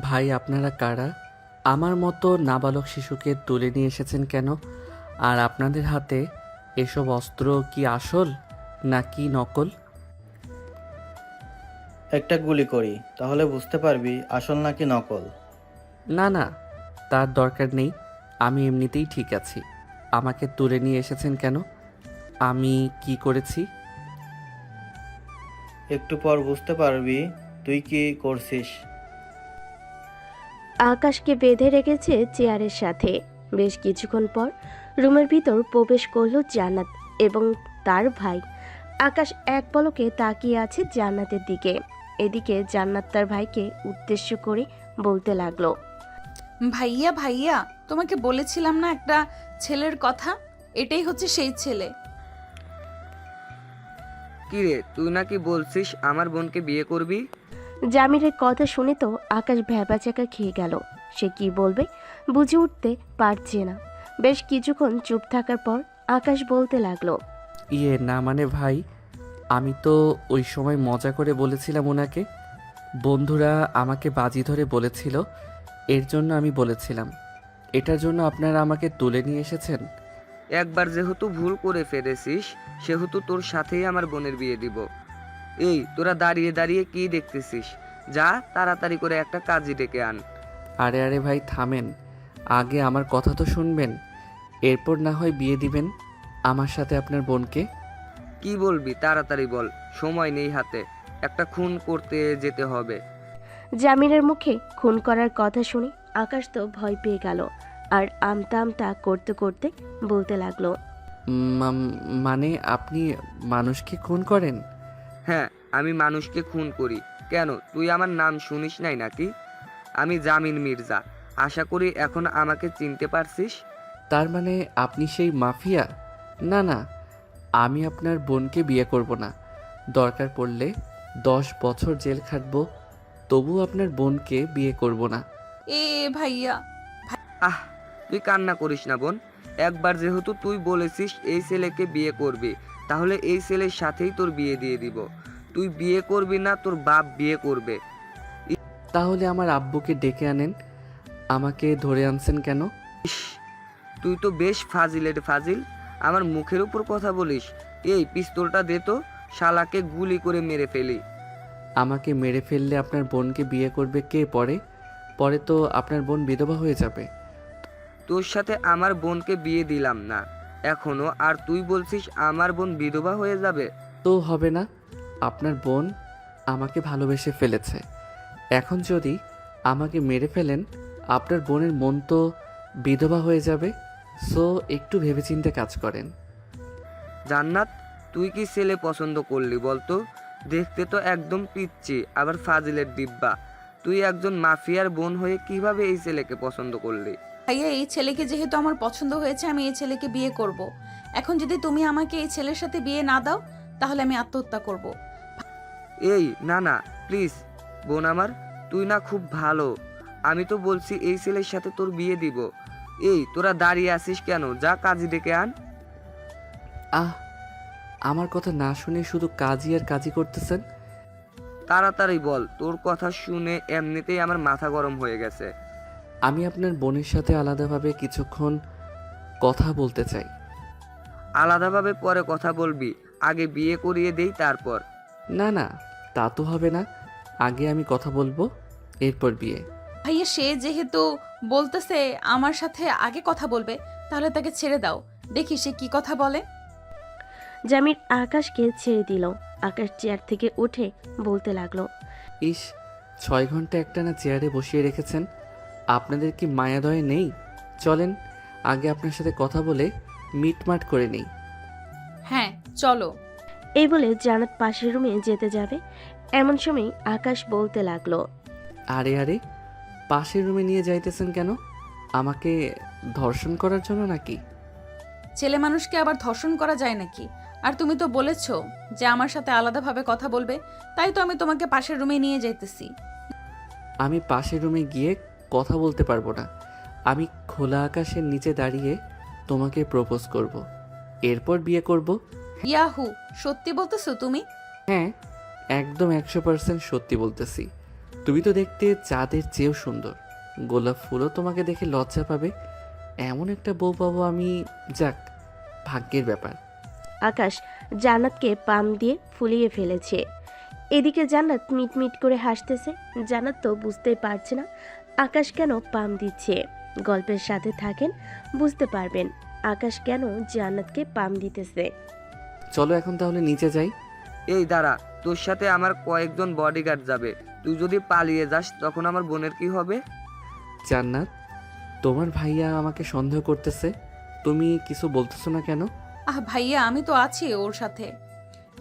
ভাই আপনারা কারা? আমার মতো নাবালক শিশুকে তুলে নিয়ে এসেছেন কেন? আর আপনাদের হাতে এসব অস্ত্র কি আসল নাকি নকল? একটা গুলি করি, তাহলে বুঝতে পারবি আসল নাকি নকল। না না, তার দরকার নেই। আমি এমনিতেই ঠিক আছি। আমাকে তুলে নিয়ে এসেছেন কেন? আমি কি করেছি? একটু পর বুঝতে পারবি তুই কি করছিস। আকাশকে বেঁধে রেখেছে চেয়ারের সাথে। বেশ কিছুক্ষণ পর রুমের ভিতর প্রবেশ করলো জান্নাত এবং তার ভাই। আকাশ এক পলকে তাকিয়ে আছে জান্নাতের দিকে। এদিকে জান্নাত তার ভাইকে উদ্দেশ্য করে বলতে লাগলো, ভাইয়া ভাইয়া, তোমাকে বলেছিলাম না একটা ছেলের কথা, এটাই হচ্ছে সেই ছেলে। কিরে, তুই নাকি বলছিস আমার বোনকে বিয়ে করবি? জামিরের কথা শুনে তো আকাশ ভ্যাবাচ্যাকা খেয়ে গেল। সে কি বলবে বুঝে উঠতে পারছে না। বেশ কিছুক্ষণ চুপ থাকার পর আকাশ বলতে লাগলো, না মানে ভাই, আমি তো ওই সময় মজা করে বলেছিলাম ওনাকে। বন্ধুরা আমাকে বাজি ধরে বলেছিল, এর জন্য আমি বলেছিলাম। এটার জন্য আপনারা আমাকে তুলে নিয়ে এসেছেন? একবার যেহেতু ভুল করে ফেলেছিস, সেহেতু তোর সাথেই আমার বোনের বিয়ে দিব। এই তোরা দাঁড়িয়ে দাঁড়িয়ে কি দেখতেছিস? যা তাড়াতাড়ি করে একটা কাজী ডেকে আন। আরে আরে ভাই থামেন, আগে আমার কথা তো শুনবেন, এরপর না হয় বিয়ে দিবেন আমার সাথে আপনার বোনকে। কি বলবি তাড়াতাড়ি বল, সময় নেই হাতে, একটা খুন করতে যেতে হবে। জামিরের মুখে খুন করার কথা শুনে আকাশ তো ভয় পেয়ে গেল। আর আমতা আমতা করতে করতে বলতে লাগলো, মানে আপনি মানুষকে খুন করেন? হ্যাঁ, আমি মানুষকে খুন করি। কেন, তুই আমার নাম শুনিস নাই নাকি? আমি জামিন মির্জা। আশা করি এখন আমাকে চিনতে পারছিস। তার মানে আপনি সেই মাফিয়া? না না, আমি আপনার বোনকে বিয়ে করব না। দরকার পড়লে 10 বছর জেল খাটবো, তবু আপনার বোনকে বিয়ে করব না। এ ভাইয়া। আহ, তুই কান্না করিস না বোন। একবার যেহেতু তুই বলেছিস এই ছেলেকে বিয়ে করবি, তাহলে এই ছেলের সাথেই তোর বিয়ে দিয়ে দিব। তুই বিয়ে করবি না, তোর বাপ বিয়ে করবে। তাহলে আমার আব্বুকে ডেকে আনেন। আমাকে ধরে আনছেন কেন? ইস, তুই তো বেশ ফাজিলের ফাজিল। আমার মুখের উপর কথা বলিস। এই পিস্তলটা দে তো, শালাকে গুলি করে মেরে ফেলি। আমাকে মেরে ফেললে আপনার বোনকে বিয়ে করবে কে? পরে পরে তো আপনার বোন বিধবা হয়ে যাবে। তোর সাথে আমার বোনকে বিয়ে দিলাম না এখনো, আর তুই বলছিস আমার বোন বিধবা হয়ে যাবে? তো হবে না, আপনার বোন আমাকে ভালোবেসে ফেলেছে। এখন যদি আমাকে মেরে ফেলেন, আপনার বোনের মন তো বিধবা হয়ে যাবে। সো একটু ভেবেচিন্তে কাজ করেন। জান্নাত, তুই কি ছেলে পছন্দ করলি বলতো? দেখতে তো একদম পিচ্ছি, আবার ফাজিলের ডিব্বা। তুই একজন মাফিয়ার বোন হয়ে কিভাবে এই ছেলেকে পছন্দ করলি? ভাইয়া, এই ছেলেকে যেহেতু আমার পছন্দ হয়েছে, আমি এই ছেলেকে বিয়ে করব। এখন যদি তুমি আমাকে এই ছেলের সাথে বিয়ে না দাও, তাহলে আমি আত্মহত্যা করব। এই না না, প্লিজ বোন আমার, তুই না খুব ভালো। আমি তো বলছি এই ছেলের সাথে তোর বিয়ে দিব। এই তোরা দাঁড়িয়ে আছিস কেন? যা কাজী ডেকে আন। আহ, আমার কথা না শুনে শুধু কাজই আর কাজই করতেছেন। তাড়াতাড়ি বল, তোর কথা শুনে এমনিতেই আমার মাথা গরম হয়ে গেছে। আমি আপনার বোনের সাথে আলাদাভাবে কিছুক্ষণ কথা বলতে চাই। আলাদাভাবে পরে কথা বলবি, আগে বিয়ে করিয়ে দেই তারপর। না না, তা তো হবে না। আগে আমি কথা বলবো, এরপর বিয়ে। ভাইয়া, সে যেহেতু বলতেছে আমার সাথে আগে কথা বলবে, তাহলে তাকে ছেড়ে দাও, দেখি সে কি কথা বলে। জামির আকাশকে ছেড়ে দিল। আকাশ চেয়ার থেকে উঠে বলতে লাগলো, ইস, 6 ঘন্টা একটানা চেয়ারে বসিয়ে রেখেছেন। আপনাদের কি মায়াদয় নেই? চলেন আগে আপনার সাথে কথা বলে মিটমাট করে নেই। হ্যাঁ, চলো। এই বলে জান্নাত পাশের রুমে যেতে যাবে, এমন সময় আকাশ বলতে লাগলো, আরে আরে, পাশের রুমে নিয়ে যাইতেছেন কেন? আমাকে ধর্ষণ করার জন্য নাকি? ছেলে মানুষকে আবার ধর্ষণ করা যায় নাকি? আর তুমি তো বলেছো যে আমার সাথে আলাদাভাবে কথা বলবে, তাই তো আমি তোমাকে পাশের রুমে নিয়ে যাইতেছি। আমি পাশের রুমে গিয়ে কথা বলতে পারবো না। আমি খোলা আকাশের নিচে দাঁড়িয়ে তোমাকে প্রপোজ করব, এরপর বিয়ে করব। ইয়াহু, সত্যি বলতেছো তুমি? হ্যাঁ, একদম 100% সত্যি বলতেছি। তুমি তো দেখতে চাঁদের চেয়েও সুন্দর, গোলাপ ফুলও তোমাকে দেখে লজ্জা পাবে। এমন একটা বউ পাবো আমি, যাক, ভাগ্যের ব্যাপার। আকাশ জান্নাতকে পাম দিয়ে ফুলিয়ে ফেলেছে। এদিকে জান্নাত মিটমিট করে হাসতেছে। জান্নাত তো বুঝতেই পারছে না আকাশ কেন পাম দিচ্ছে। গল্পের সাথে থাকেন, বুঝতে পারবেন আকাশ কেন জান্নাতকে পাম দিতেছে। চলো এখন তাহলে নিচে যাই। এই দাঁড়া, তোর সাথে আমার কয়েকজন বডিগার্ড যাবে। তুই যদি পালিয়ে যাস তখন আমার বোনের কি হবে? জান্নাত, তোমার ভাইয়া আমাকে সন্দেহ করতেছে, তুমি কিছু বলতেছো না কেন? আহ ভাইয়া, আমি তো আছি ওর সাথে,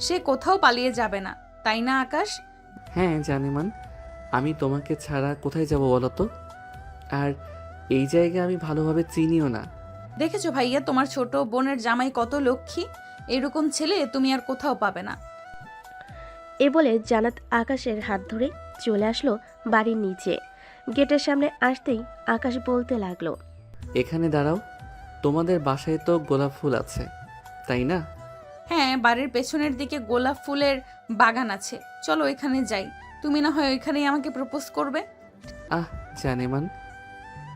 সে কোথাও পালিয়ে যাবে না, তাই না আকাশ? হ্যাঁ জানেমান, আমি তোমাকে ছাড়া কোথায় যাব বলো তো? আর এই জায়গা আমি ভালোভাবে চিনিও না। দেখেছো ভাইয়া, তোমার ছোট বোনের জামাই কত লক্ষ্মী, এরকম ছেলে তুমি আর কোথাও পাবে না। এ বলে জান্নাত আকাশের হাত ধরে চলে আসলো বাড়ির নিচে। গেটের সামনে আসতেই আকাশ বলতে লাগলো, এখানে দাঁড়াও, তোমাদের বাসায় তো গোলাপ ফুল আছে, তাই না? হ্যাঁ, বাড়ির পেছনের দিকে গোলাপ ফুলের বাগান আছে, চলো এখানে যাই, তুমি না হয় ওইখানেই আমাকে প্রপোজ করবে। আহ জানেমান,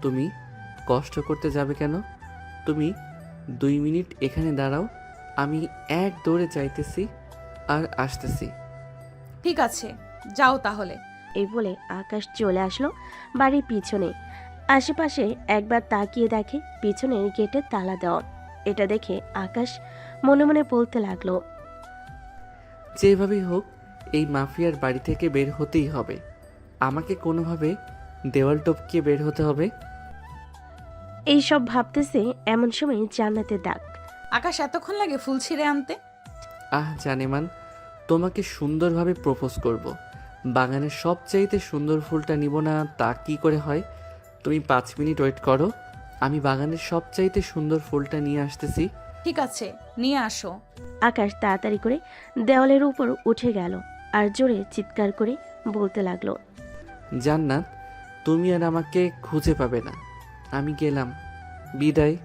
তুমি কষ্ট করতে যাবে কেন? তুমি 2 মিনিট এখানে দাঁড়াও, আমি এক দৌড়ে যাইতেছি আর আসতেছি। ঠিক আছে, যাও তাহলে। এই বলে আকাশ চলে আসলো বাড়ির পিছনে। আশেপাশে একবার তাকিয়ে দেখে পিছনের গেটে তালা দেওয়া। এটা দেখে আকাশ মনে মনে বলতে লাগলো, যেভাবেই হোক এই মাফিয়ার বাড়ি থেকে বের হতেই হবে, আমাকে কোনোভাবে দেওয়াল টপকিয়ে বের হতে হবে। এই সব ভাবতেছে এমন সময় জান্নাতের ডাক। আকাশ, এতক্ষণ লাগে ফুল ছিঁড়ে আনতে? আহ জানেমান, তোমাকে সুন্দরভাবে প্রপোজ করব, বাগানের সবচাইতে সুন্দর ফুলটা নিব না তা কি করে হয়? তুমি 5 মিনিট ওয়েট করো, আমি বাগানের সবচাইতে সুন্দর ফুলটা নিয়ে আসতেছি। ঠিক আছে, নিয়ে আসো। আকাশ তাড়াতাড়ি করে দেওয়ালের উপর উঠে গেল আর জোরে চিৎকার করে বলতে লাগলো, জান্নাত, তুমি আর আমাকে খুঁজে পাবে না, আমি গেলাম, বিদায়।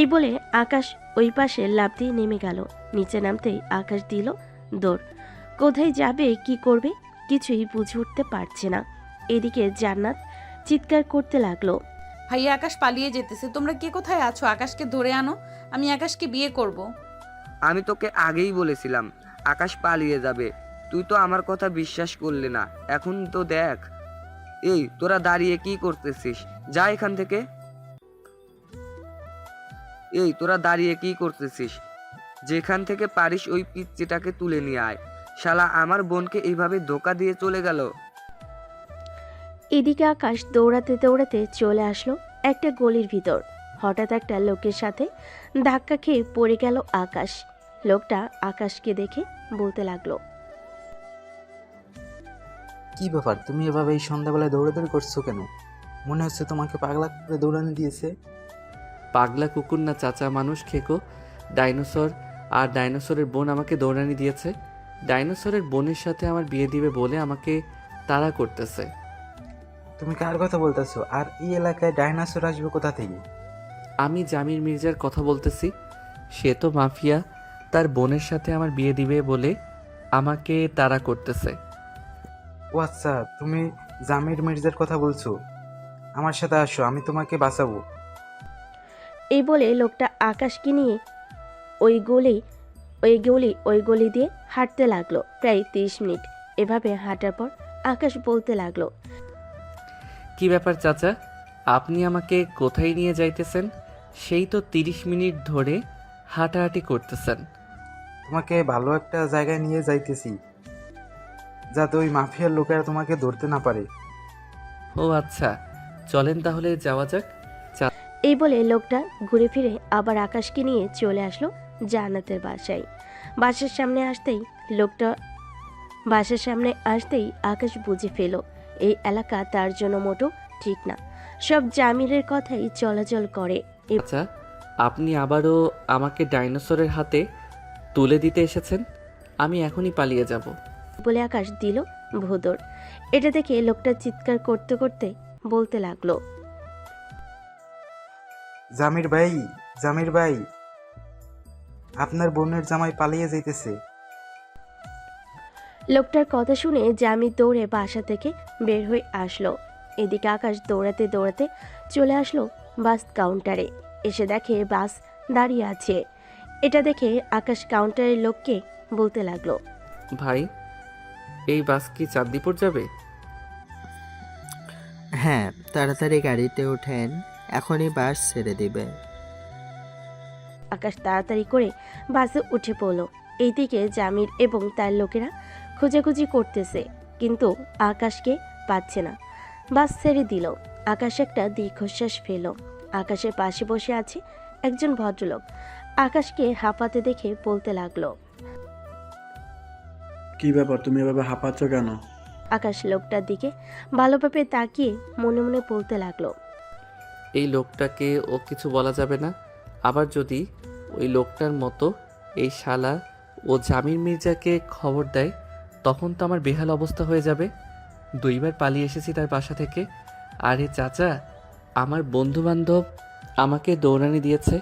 এই বলে আকাশ ওই পাশে লাফ দিয়ে নেমে গেল। নিচে নামতেই আকাশ দিল দৌড়। কোথায় যাবে, কি করবে, কিছুই বুঝে উঠতে পারছে না। এদিকে জান্নাত চিৎকার করতে লাগলো, ভাইয়া, আকাশ পালিয়ে যেতেছে, তোমরা কে কোথায় আছো? আকাশকে ধরে আনো, আমি আকাশকে বিয়ে করব। আমি তোকে আগেই বলেছিলাম আকাশ পালিয়ে যাবে, তুই তো আমার কথা বিশ্বাস করলি না। এখন তো দেখ, এই তোরা দাঁড়িয়ে কি করতেছিস? যা এখান থেকে। এই তোরা দাঁড়িয়ে কি করতেছিস? যেখান থেকে পারিস ওই পিচ্চিটাকে তুলে নিয়ে আয়। শালা আমার বোনকে এইভাবে ধোকা দিয়ে চলে গেল। এদিকে আকাশ দৌড়াতে দৌড়াতে চলে আসলো একটা গলির ভিতর। হঠাৎ একটা লোকের সাথে ধাক্কা খেয়ে পড়ে গেল আকাশ। লোকটা আকাশকে দেখে বলতে লাগলো, কি ব্যাপার, তুমি এভাবে এই সন্ধ্যাবেলায় দৌড়াদৌড়ি করছো কেন? মনে হচ্ছে তোমাকে পাগলা করে দৌড়ানি দিয়েছে। পাগলা কুকুর না চাচা, মানুষ খেকো, ডাইনোসর। আর ডাইনোসরের বোন আমাকে দৌড়ানি দিয়েছে। ডাইনোসরের বোনের সাথে আমার বিয়ে দিবে বলে আমাকে তাড়া করতেছে। তুমি কার কথা বলতেছো? আর এই এলাকায় ডাইনোসর আসবে কোথা থেকে? আমি জামির মির্জার কথা বলতেছি, সে তো মাফিয়া, তার বোনের সাথে আমার বিয়ে দিবে বলে আমাকে তাড়া করতেছে। ও আচ্ছা, তুমি জামির মির্জার কথা বলছো। আমার সাথে আসো, আমি তোমাকে বাঁচাবো। এই বলে লোকটা আকাশকে নিয়ে ওই গলি দিয়ে হাঁটতে লাগলো। প্রায় 30 মিনিট এভাবে হাঁটার পর আকাশ বলতে লাগলো, কি ব্যাপার চাচা, আপনি আমাকে কোথায় নিয়ে যাইতেছেন? সেই তো 30 মিনিট ধরে হাঁটাহাঁটি করতেছেন। তোমাকে ভালো একটা জায়গায় নিয়ে যাইতেছি, যাতে ওই মাফিয়ার লোকেরা তোমাকে ধরতে না পারে। ও আচ্ছা, চলেন তাহলে যাওয়া যাক। এই বলে লোকটা ঘুরে ফিরে আবার আকাশকে নিয়ে চলে আসলো জান্নাতের বাসায়। বাসার সামনে আসতেই আকাশ বুঝে ফেল এই এলাকা তার জন্য মোটো ঠিক না। সব জামিরের কথাই চলাচল করে। আচ্ছা, আপনি আবারও আমাকে ডাইনোসরের হাতে তুলে দিতে এসেছেন? আমি এখনই পালিয়ে যাব। বলে আকাশ দিল ভোদর। এটা দেখে লোকটা চিৎকার করতে করতে বলতে লাগলো, জামির ভাই, জামির ভাই, আপনার বোনের জামাই পালিয়ে যাইতেছে। লোকটার কথা শুনে জামি দৌড়ে বাসা থেকে বের হয়ে আসলো। এদিকে আকাশ দৌড়াতে দৌড়াতে চলে আসলো বাস কাউন্টারে। এসে দেখে বাস দাঁড়িয়ে আছে। এটা দেখে আকাশ কাউন্টারের লোককে বলতে লাগলো, ভাই, এই বাস কি চাঁদদীপুর যাবে? হ্যাঁ, তাড়াতাড়ি গাড়িতে ওঠেন, এখনই বাস ছেড়ে দিবে। আকাশ তাড়াতাড়ি করে বাসে উঠে পড়লো। এইদিকে জামির এবং তার লোকেরা খোঁজাখুঁজি করতেছে, কিন্তু আকাশকে পাচ্ছে না। বাস ছেড়ে দিল। আকাশ একটা দীর্ঘশ্বাস ফেল। আকাশের পাশে বসে আছে একজন ভদ্রলোক। আকাশকে হাঁপাতে দেখে বলতে লাগলো, কি ব্যাপার, তুমি এভাবে হাঁপাচ্ছ কেন? আকাশ লোকটার দিকে ভালোভাবে তাকিয়ে মনে মনে বলতে লাগলো, এই লোকটাকে ও কিছু বলা যাবে না। আবার যদি ওই লোকটার মতো এই শালা ও জামির মির্জাকে খবর দেয়, তখন তো আমার বেহাল অবস্থা হয়ে যাবে। 2বার পালিয়ে এসেছি তার বাসা থেকে। আরে চাচা, আমার বন্ধুবান্ধব আমাকে দৌড়ানি দিয়েছে,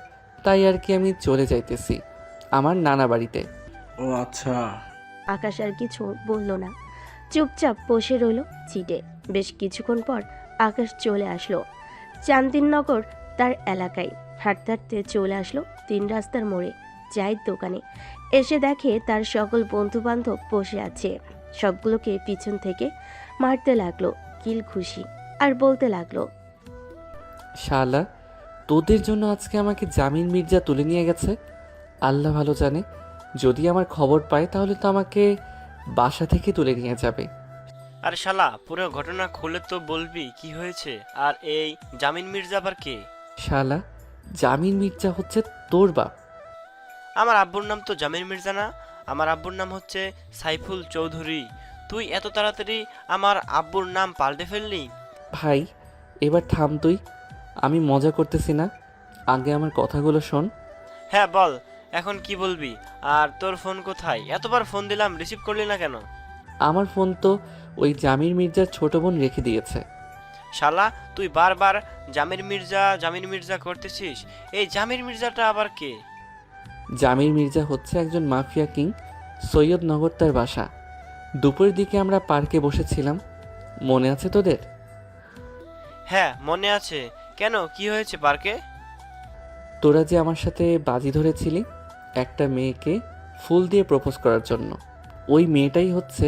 তাই আর কি আমি চলে যাইতেছি আমার নানা বাড়িতে। ও আচ্ছা। আকাশ আর কিছু বলল না, চুপচাপ বসে রইল সিটে। বেশ কিছুক্ষণ পর আকাশ চলে আসলো চান্দিননগর তার এলাকায়। হাঁটতে হাঁটতে চলে আসলো 3 রাস্তার মোড়ে চায়ের দোকানে। এসে দেখে তার সকল বন্ধু বান্ধব বসে আছে। সবগুলোকে পিছন থেকে মারতে লাগলো কিল খুশি, আর বলতে লাগলো, শালা, তোদের জন্য আজকে আমাকে জামিন মির্জা তুলে নিয়ে গেছে। আল্লাহ ভালো জানে, যদি আমার খবর পায় তাহলে তো আমাকে বাসা থেকে তুলে নিয়ে যাবে। আরে শালা, পুরো ঘটনা খুলে তো বলবি কি হয়েছে। আর এই জামিন মির্জা আবার কে? শালা, জামিন মির্জা হচ্ছে তোর বাপ। আমার আব্বুর নাম তো জামিন মির্জা না, আমার আব্বুর নাম হচ্ছে সাইফুল চৌধুরী। তুই এত তাড়াতাড়ি আমার আব্বুর নাম পাল্টে ফেললি? ভাই, এবার থাম তুই, আমি মজা করতেছি না। আগে আমার কথাগুলো শোন। হ্যাঁ বল, এখন কি বলবি? আর তোর ফোন কোথায়? এতবার ফোন দিলাম, রিসিভ করলি না কেন? আমার ফোন তো ওই জামির মির্জার ছোট বোন রেখে দিয়েছে। শালা, তুই বারবার জামির মির্জা জামির মির্জা করতেছিস। এই জামির মির্জাটা আবার কে? জামির মির্জা হচ্ছে একজন মাফিয়া কিং। সৈয়দনগর তার বাসা। দুপুরের দিকে আমরা পার্কে বসেছিলাম, মনে আছে তোদের? হ্যাঁ মনে আছে। কেন, কি হয়েছে পার্কে? তোরা যে আমার সাথে বাজি ধরেছিলি একটা মেয়েকে ফুল দিয়ে প্রপোজ করার জন্য, ওই মেয়েটাই হচ্ছে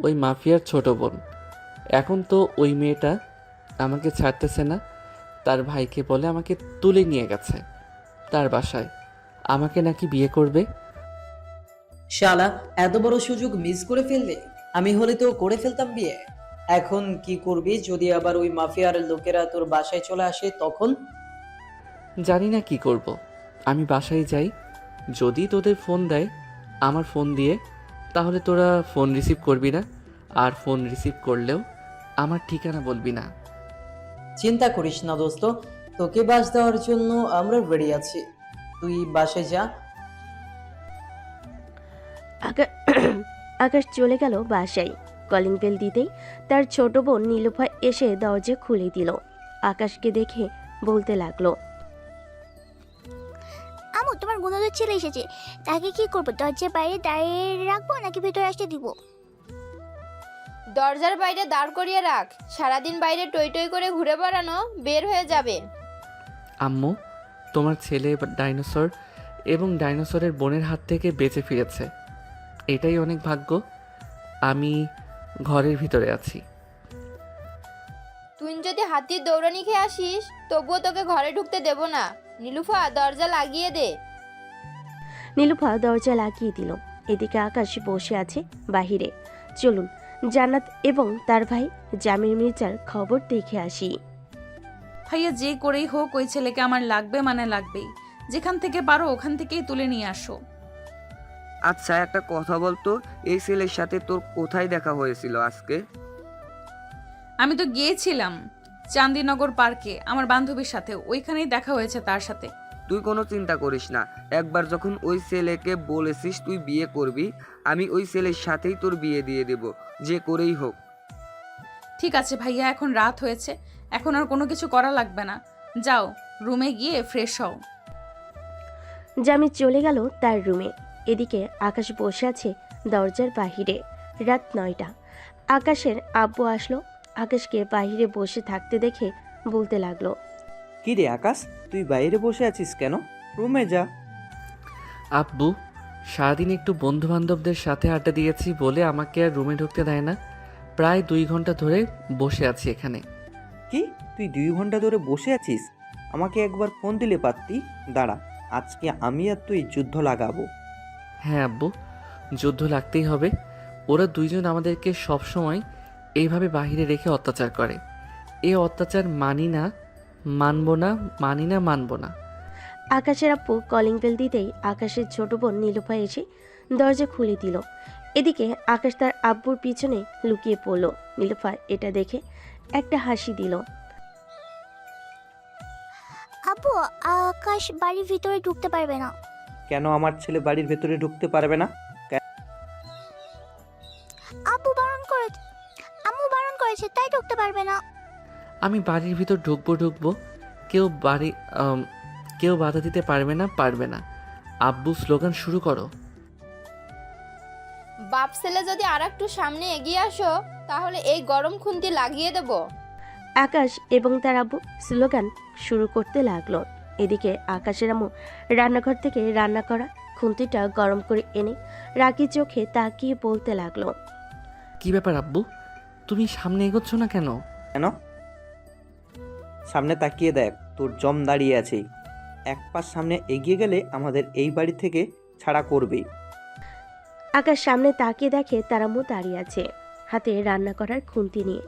ওই মাফিয়ার ছোট বোন। এখন তো ওই মেয়েটা আমাকে ছাড়তেছে না, তার ভাইকে বলে আমাকে তুলে নিয়ে গেছে তার বাসায়। আমাকে নাকি বিয়ে করবে। শালা, এত বড় সুযোগ মিস করে ফেললে। আমি হলে তো করে ফেলতাম বিয়ে। এখন কি করবি যদি আবার ওই মাফিয়ার লোকেরা তোর বাসায় চলে আসে তখন? জানি না কি করব। আমি বাসায় যাই, যদি তোদের ফোন দেয় আমার ফোন দিয়ে, তাহলে তোরা ফোন রিসিভ করবি না। আর ফোন রিসিভ করলেও আমার ঠিকানা বলবি না। চিন্তা করিস না দোস্ত, তোকে বাস দেওয়ার জন্য আমরা রেডি আছি। তুই বাসায় যা। আকাশ চলে গেল বাসায়। কলিং বেল দিতেই তার ছোট বোন নীলুফা এসে দরজা খুলে দিল। আকাশকে দেখে বলতে লাগলো, আমু, তোমার গুণদের ছেলে এসেছে। তাকে কি করবো? দরজার বাইরে দাঁড়িয়ে রাখবো নাকি ভেতরে আসতে দিব? দরজার বাইরে দাঁড় করিয়ে রাখ। সারাদিন বাইরে টই টই করে ঘুরে বেড়ানো, বের হয়ে যাবে। আম্মু, তোমার ছেলে ডাইনোসর এবং ডাইনোসরের বোনের হাত থেকে বেঁচে ফিরেছে, এটাই অনেক ভাগ্য। আমি ঘরের ভিতরে আছি। তুই যদি হাতির দৌড়ানি খেয়ে আসিস তবুও তোকে ঘরে ঢুকতে দেব না। নীলুফা, দরজা লাগিয়ে দে। নীলুফা দরজা লাগিয়ে দিল। এদিকে আকাশ বসে আছে বাহিরে। চলুন জান্নাত এবং তার ভাই জামির মির্জার খবর দেখে আসি। ভাইয়া, যে করেই হোক ওই ছেলেকে আমার লাগবে, মানে লাগবেই। যেখান থেকে পারো ওখান থেকেই তুলে নিয়ে আসো। আচ্ছা, একটা কথা বলতো, এই ছেলের সাথে তোর কোথায় দেখা হয়েছিল আজকে? আমি তো গিয়েছিলাম চান্দিনগর পার্কে আমার বান্ধবীর সাথে, ওইখানেই দেখা হয়েছে তার সাথে। তুই কোনো চিন্তা করিস না। একবার যখন ওই ছেলেকে বলেছিস তুই বিয়ে করবি, আমি ওই ছেলের সাথেই তোর বিয়ে দিয়ে দেব, যে করেই হোক। ঠিক আছে ভাইয়া, এখন রাত হয়েছে, এখন আর কোনো কিছু করা লাগবে না। যাও রুমে গিয়ে ফ্রেশ হও। জামি চলে গেল তার রুমে। এদিকে আকাশ বসে আছে দরজার বাহিরে। রাত 9টা। আকাশের আব্বু আসলো। আকাশকে বাইরে বসে থাকতে দেখে বলতে লাগলো, কি রে আকাশ, তুই বাইরে বসে আছিস কেন? রুমে যা। আব্বু, সারাদিন একটু বন্ধু বান্ধবদের সাথে আড্ডা দিয়েছি বলে আমাকে আর রুমে ঢুকতে দেয় না। প্রায় 2 ঘন্টা ধরে বসে আছি এখানে। কি, তুই 2 ঘন্টা ধরে বসে আছিস? আমাকে একবার ফোন দিলে পারতি। দাঁড়া, আজকে আমি আর তুই যুদ্ধ লাগাবো। হ্যাঁ আব্বু, যুদ্ধ লাগতেই হবে। ওরা দুইজন আমাদেরকে সবসময় এইভাবে বাইরে রেখে অত্যাচার করে। এই অত্যাচার মানি না, মানবো না, মানি না, মানবো না। আকাশের আব্বু কলিং বেল দিতেই আকাশের ছোট বোন নীলুফা এসে দরজা খুলে দিল। এদিকে আকাশ তার আব্বুর পিছনে লুকিয়ে পড়ল। নীলুফা এটা দেখে একটা হাসি দিল। আব্বু, আকাশ বাড়ির ভিতরে ঢুকতে পারবে না। কেন আমার ছেলে বাড়ির ভেতরে ঢুকতে পারবে না? আম্মু বারণ করেছে, তাই ঢুকতে পারবে না। আমি বাড়ির ভিতর ঢুকবো, কেউ বাধা দিতে পারবে না, পারবে না। আব্বু, স্লোগান শুরু করো। বাপ ছেলে যদি আর একটু সামনে এগিয়ে আসো তাহলে এই গরম খুন্তি লাগিয়ে দেব। আকাশ এবং তার আব্বু স্লোগান শুরু করতে লাগলো। এদিকে আকাশের আম্মু রান্নাঘর থেকে রান্না করা খুন্তিটা গরম করে এনে রাগি চোখে তাকিয়ে বলতে লাগলো, কি ব্যাপার আব্বু, তুমি সামনে এগোচ্ছ না কেন? কেন? সামনে তাকিয়ে দেখ, তোর জম দাঁড়িয়ে আছে। এক পাশ সামনে এগিয়ে গেলে আমাদের এই বাড়ি থেকে ছাড়া করবেই। আকাশ সামনে তাকিয়ে দেখে তার আম্মু দাঁড়িয়ে আছে, হাতে রান্না করার খুন্তি নিয়ে।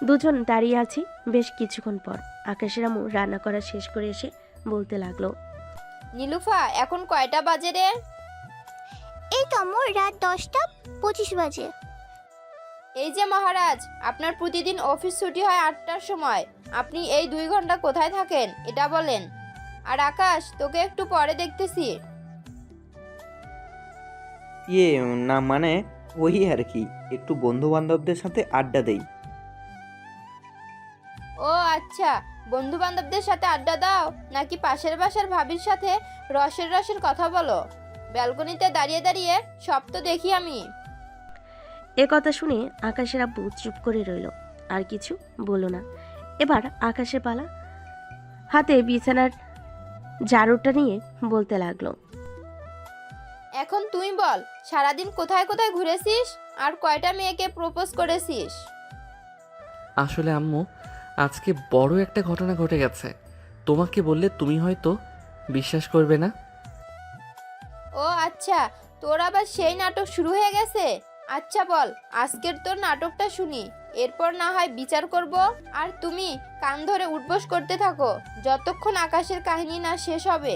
দুজন দাঁড়িয়ে আছে। বেশ কিছুক্ষণ পর আকাশের আম্মু রান্না করা শেষ করে এসে বলতে লাগলো, নীলুফা, এখন কয়টা বাজে রে? এই তো আম্মু, রাত 10:25 বাজে। এই যে মহারাজ, আপনার প্রতিদিন অফিস ছুটি হয় 8টার সময়। আপনি এই 2 ঘন্টা কোথায় থাকেন এটা বলেন। আর আকাশ, তোকে একটু পরে দেখতেছি। না মানে ওই আর কি, একটু বন্ধু বান্ধবদের সাথে আড্ডা দেই। ও আচ্ছা, বন্ধু বান্ধবদের সাথে আড্ডা দাও নাকি পাশের বাসার ভাবির সাথে রসের কথা বলো? ব্যালকনিতে দাঁড়িয়ে দাঁড়িয়ে সব তো দেখি আমি। এ কথা শুনে আকাশের আব্বু চুপ করে রইল, আর কিছু বলল না। এবার আকাশের পালা। হাতে বিছানার ঝাড়ুটা নিয়ে বলতে লাগলো, এখন তুই বল, সারাদিন কোথায় কোথায় ঘুরেছিস আর কয়টা মেয়েকে প্রপোজ করেছিস? আসলে আম্মু, আজকে বড় একটা ঘটনা ঘটে গেছে। তোমাকে বললে তুমি হয়তো বিশ্বাস করবে না। ও আচ্ছা, তোর আবার সেই নাটক শুরু হয়ে গেছে। আচ্ছা বল, আজকের তোর নাটকটা শুনি, এরপর না হয় বিচার করব। আর তুমি কান ধরে উঠবোস করতে থাকো যতক্ষণ আকাশের কাহিনী না শেষ হবে।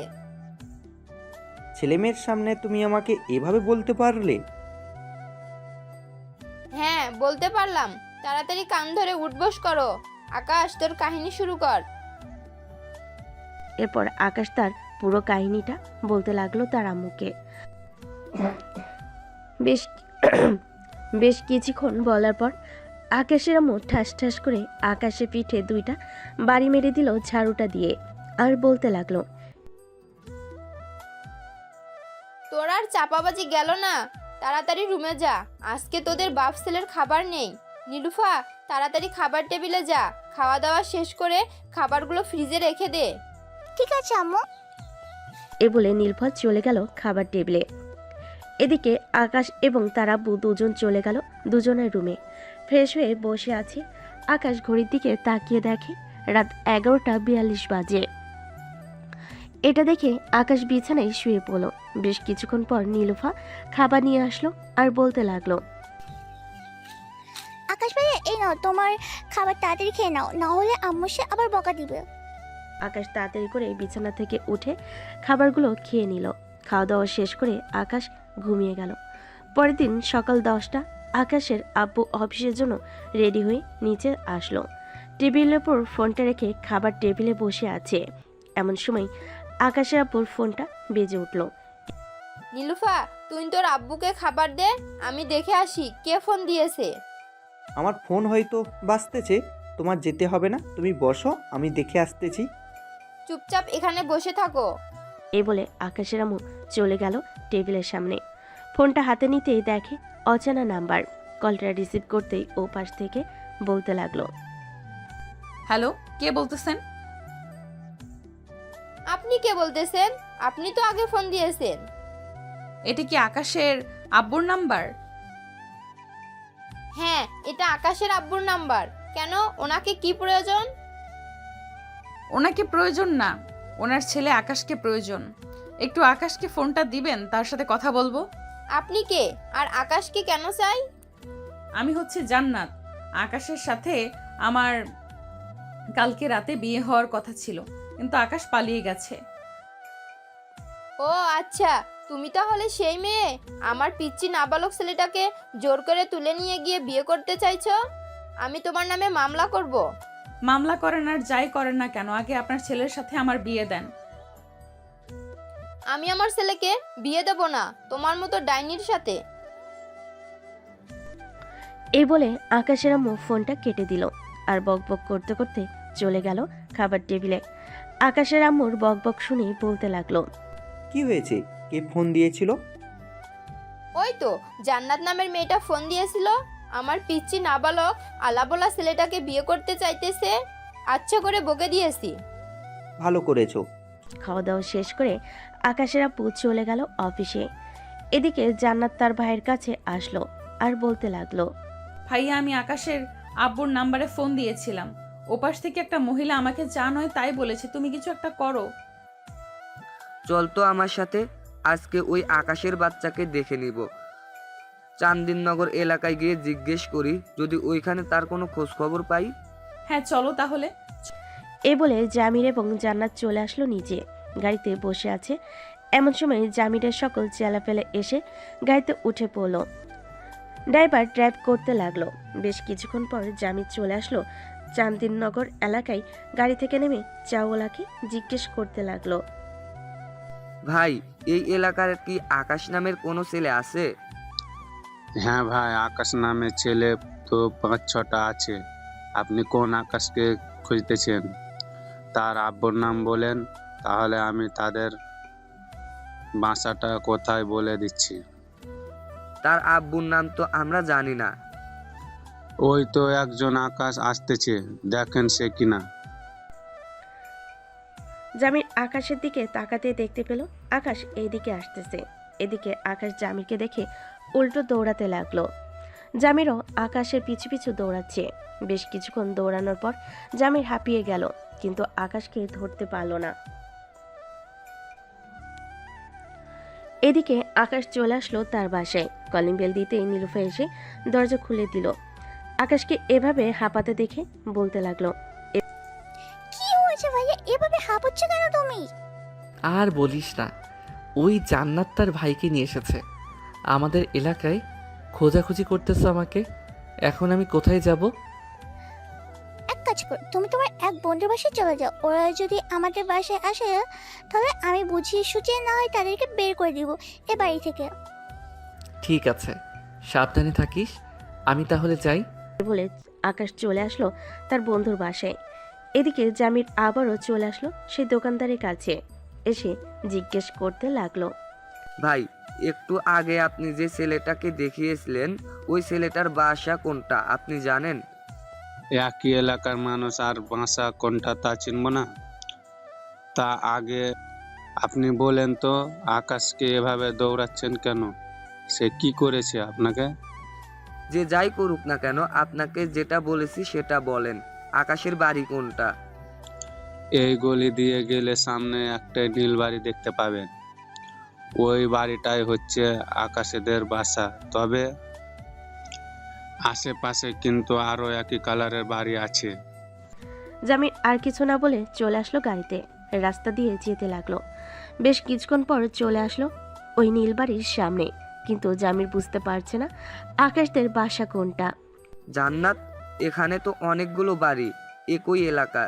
ছেলেমেয়ের সামনে তুমি আমাকে এভাবে বলতে পারলে? হ্যাঁ, বলতে পারলাম। তাড়াতাড়ি কান ধরে উঠবোস করো। আকাশ, তোর কাহিনী শুরু কর। এরপর আকাশ তার পুরো কাহিনীটা বলতে লাগলো তার আম্মুকে। বেশ কিছুক্ষণ বলার পর আকাশের আম্মু ঠাস ঠাস করে আকাশের পিঠে 2টা বাড়ি মেরে দিল ঝাড়ুটা দিয়ে, আর বলতে লাগলো, তোর আর চাপাবাজি গেল না, তাড়াতাড়ি রুমে যা। আজকে তোদের বাপ ছেলের খাবার নেই। নীলুফা, তাড়াতাড়ি খাবার টেবিলে যা। খাওয়া দাওয়া শেষ করে খাবারগুলো ফ্রিজে রেখে দে। ঠিক আছে আম্মু। এ বলে নীলফা চলে গেল খাবার টেবিলে। এদিকে আকাশ এবং তার আব্বু দুজন চলে গেল দুজনের রুমে। ফ্রেশ হয়ে বসে আছে আকাশ। ঘড়ির দিকে তাকিয়ে দেখে রাত 11:42 বাজে। এটা দেখে আকাশ বিছানায় শুয়ে পড়ল। বেশ কিছুক্ষণ পর নীলুফা খাবার নিয়ে আসলো আর বলতে লাগলো, আকাশ ভাইয়া, এই নাও তোমার খাবার, তাড়াতাড়ি খেয়ে নাও, না হলে আম্মু সে আবার বকা দিবে। আকাশ তাড়াতাড়ি করে বিছানা থেকে উঠে খাবারগুলো খেয়ে নিল। খাওয়া দাওয়া শেষ করে আকাশ ঘুমিয়ে গেল। পরের দিন সকাল 10টা। আকাশের আব্বু অফিসের জন্য রেডি হয়ে নিচে আসলো। টেবিলের উপর ফোনটা রেখে খাবার টেবিলে বসে আছে। এমন সময় আকাশের আব্বুর ফোনটা বেজে উঠল। নীলুফা, তুই তোর আব্বুকে খাবার দে, আমি দেখে আসি কে ফোন দিয়েছে। আমার ফোন হয়তো বাজতেছে, তোমার যেতে হবে না, তুমি বসো, আমি দেখে আসতেছি। চুপচাপ এখানে বসে থাকো। এই বলে আকাশের আম্মু চলে গেল টেবিলের সামনে। ফোনটা হাতে নিতেই দেখে অচেনা নাম্বার। কলটা রিসিভ করতেই ও পাশ থেকে বলতে লাগলো, হ্যালো, কে বলতেছেন? আপনি কে বলতেছেন? আপনি তো আগে ফোন দিয়েছেন। এটা কি আকাশের আব্বুর নাম্বার? হ্যাঁ, এটা আকাশের আব্বুর নাম্বার। কেন, ওনাকে কি প্রয়োজন? ওনাকে প্রয়োজন না, ওনার ছেলে আকাশকে প্রয়োজন। একটু আকাশকে ফোনটা দিবেন, তার সাথে কথা বলবো। আপনি কে, আর আকাশকে কেন চাই? আমি হচ্ছে জান্নাত। আকাশের সাথে আমার কালকে রাতে বিয়ে হওয়ার কথা ছিল, কিন্তু আকাশ পালিয়ে গেছে। ও আচ্ছা, তুমি তাহলে সেই মেয়ে আমার পিচ্চি নাবালক ছেলেটাকে জোর করে তুলে নিয়ে গিয়ে বিয়ে করতে চাইছো? আমি তোমার নামে মামলা করব। মামলা করেন আর যাই করেন না কেন, আগে আপনার ছেলের সাথে আমার বিয়ে দেন। আমি আমার ছেলেকে বিয়ে দেব না তোমার মতো ডাইনির সাথে। এই বলে আকাশের আম্মু ফোনটা কেটে দিল আর বকবক করতে করতে চলে গেল খাবার টেবিলে। আকাশের আম্মুর বকবক শুনে বলতে লাগলো, কি হয়েছে? কে ফোন দিয়েছিল? ওই তো জান্নাত নামের মেয়েটা ফোন দিয়েছিল, আমার পিচ্চি নাবালক আলাবোলা ছেলেটাকে বিয়ে করতে চাইতেছে। আচ্ছা করে বকে দিয়েছি। ভালো করেছো। খাওয়া দাওয়া শেষ করে আকাশের আব্বু চলে গেল অফিসে। এদিকে জান্নাত তার ভাইয়ের কাছে আসলো আর বলতে লাগলো, ভাইয়া, আমি আকাশের আব্বুর নাম্বারে ফোন দিয়েছিলাম। ওপাশ থেকে একটা মহিলা আমাকে যা নয় তাই বলেছে, তুমি কিছু একটা করো। চল তো আমার সাথে, আজকে ওই আকাশের বাচ্চাকে দেখে নিব। চান্দিননগর এলাকায় গিয়ে জিজ্ঞেস করি, যদি ওইখানে তার কোনো খোঁজ খবর পাই। হ্যাঁ চলো তাহলে। এ বলে জামির এবং জান্নাত চলে আসলো নিচে। গাড়িতে বসে আছে এমন সময় জামিরের সকল চেলাপেলে এসে গাড়িতে উঠে পড়লো। ড্রাইভার ড্রাইভ করতে লাগলো। বেশ কিছুক্ষণ পর জামির চলে আসলো চান্দিননগর এলাকায়। গাড়ি থেকে নেমে চাওয়ালাকে জিজ্ঞেস করতে লাগলো, ভাই, এই এলাকার কি আকাশ নামের কোনো ছেলে আছে? হ্যাঁ ভাই, আকাশ নামের ছেলে তো 5-6টা আছে। আপনি কোন আকাশকে খুঁজতেছেন? তার আব্বুর নাম বলেন, তাহলে আমি তাদের বাসাটা কোথায় বলে দিচ্ছি। তার আব্বুর নাম তো আমরা জানি না। ওই তো একজন আকাশ আসতেছে, দেখেন সে কিনা। জামির আকাশের দিকে তাকাতে দেখতে পেল আকাশ এইদিকে আসতেছে। এদিকে আকাশ জামিরকে দেখে উল্টো দৌড়াতে লাগলো। জামিরও আকাশের পিছু পিছু দৌড়াচ্ছে। বেশ কিছুক্ষণ দৌড়ানোর পর জামির হাঁপিয়ে গেল, কিন্তু আকাশকে ধরতে পারল না। এদিকে আকাশ চলে আসলো তার বাসায়। কলিং বেল দিতেই নীলুফা এসে দরজা খুলে দিল। আকাশকে এভাবে হাঁপাতে দেখে বলতে লাগলো, কি হয়েছে ভাইয়া, এভাবে হাঁপাচ্ছ কেন তুমি? আর বলিস না, ওই জান্নাত তার ভাইকে নিয়ে এসেছে আমাদের এলাকায়। খোঁজাখুঁজি করতেছে আমাকে। এখন আমি কোথায় যাব? এক কাজ কর, তুমি তোমার এক বন্ধুর বাসায় চলে যাও। ওরা যদি আমাদের বাসায় আসে তাহলে আমি বুঝিয়ে সুঝিয়ে না হয় তাদেরকে বের করে দিব এ বাড়ি থেকে। ঠিক আছে, সাবধানে থাকিস। আমি তাহলে যাই। বলে আকাশ চলে আসলো তার বন্ধুর বাসায়। এদিকে জামির আবারও চলে আসলো সেই দোকানদারের কাছে। এসে জিজ্ঞেস করতে লাগলো, ভাই, একটু আগে আপনি যে ছেলেটাকে দেখিয়েছিলেন, ওই ছেলেটার বাসা কোনটা আপনি জানেন? একই এলাকার মানুষ, আর বাসা কোনটা তা চিনব না? তা আগে আপনি বলেন তো, আকাশকে এভাবে দৌড়াচ্ছেন কেন? সে কি করেছে আপনাকে? যে যাই করুক না কেন, আপনাকে যেটা বলেছি সেটা বলেন। আকাশের বাড়ি কোনটা? এই গলি দিয়ে গেলে সামনে একটা নীল বাড়ি দেখতে পাবেন। ওই বাড়িটাই হচ্ছে আকাশেদের বাসা। তবে আশেপাশে কিন্তু আরো একই কালারের বাড়ি আছে। জামির আর কিছু না বলে চলে আসলো গাড়িতে। রাস্তা দিয়ে যেতে লাগলো। বেশ কিছুক্ষণ পর চলে আসলো ওই নীলবাড়ির সামনে, কিন্তু জামির বুঝতে পারছে না আকাশদের বাসা কোনটা। জান্নাত, এখানে তো অনেকগুলো বাড়ি একই এলাকা।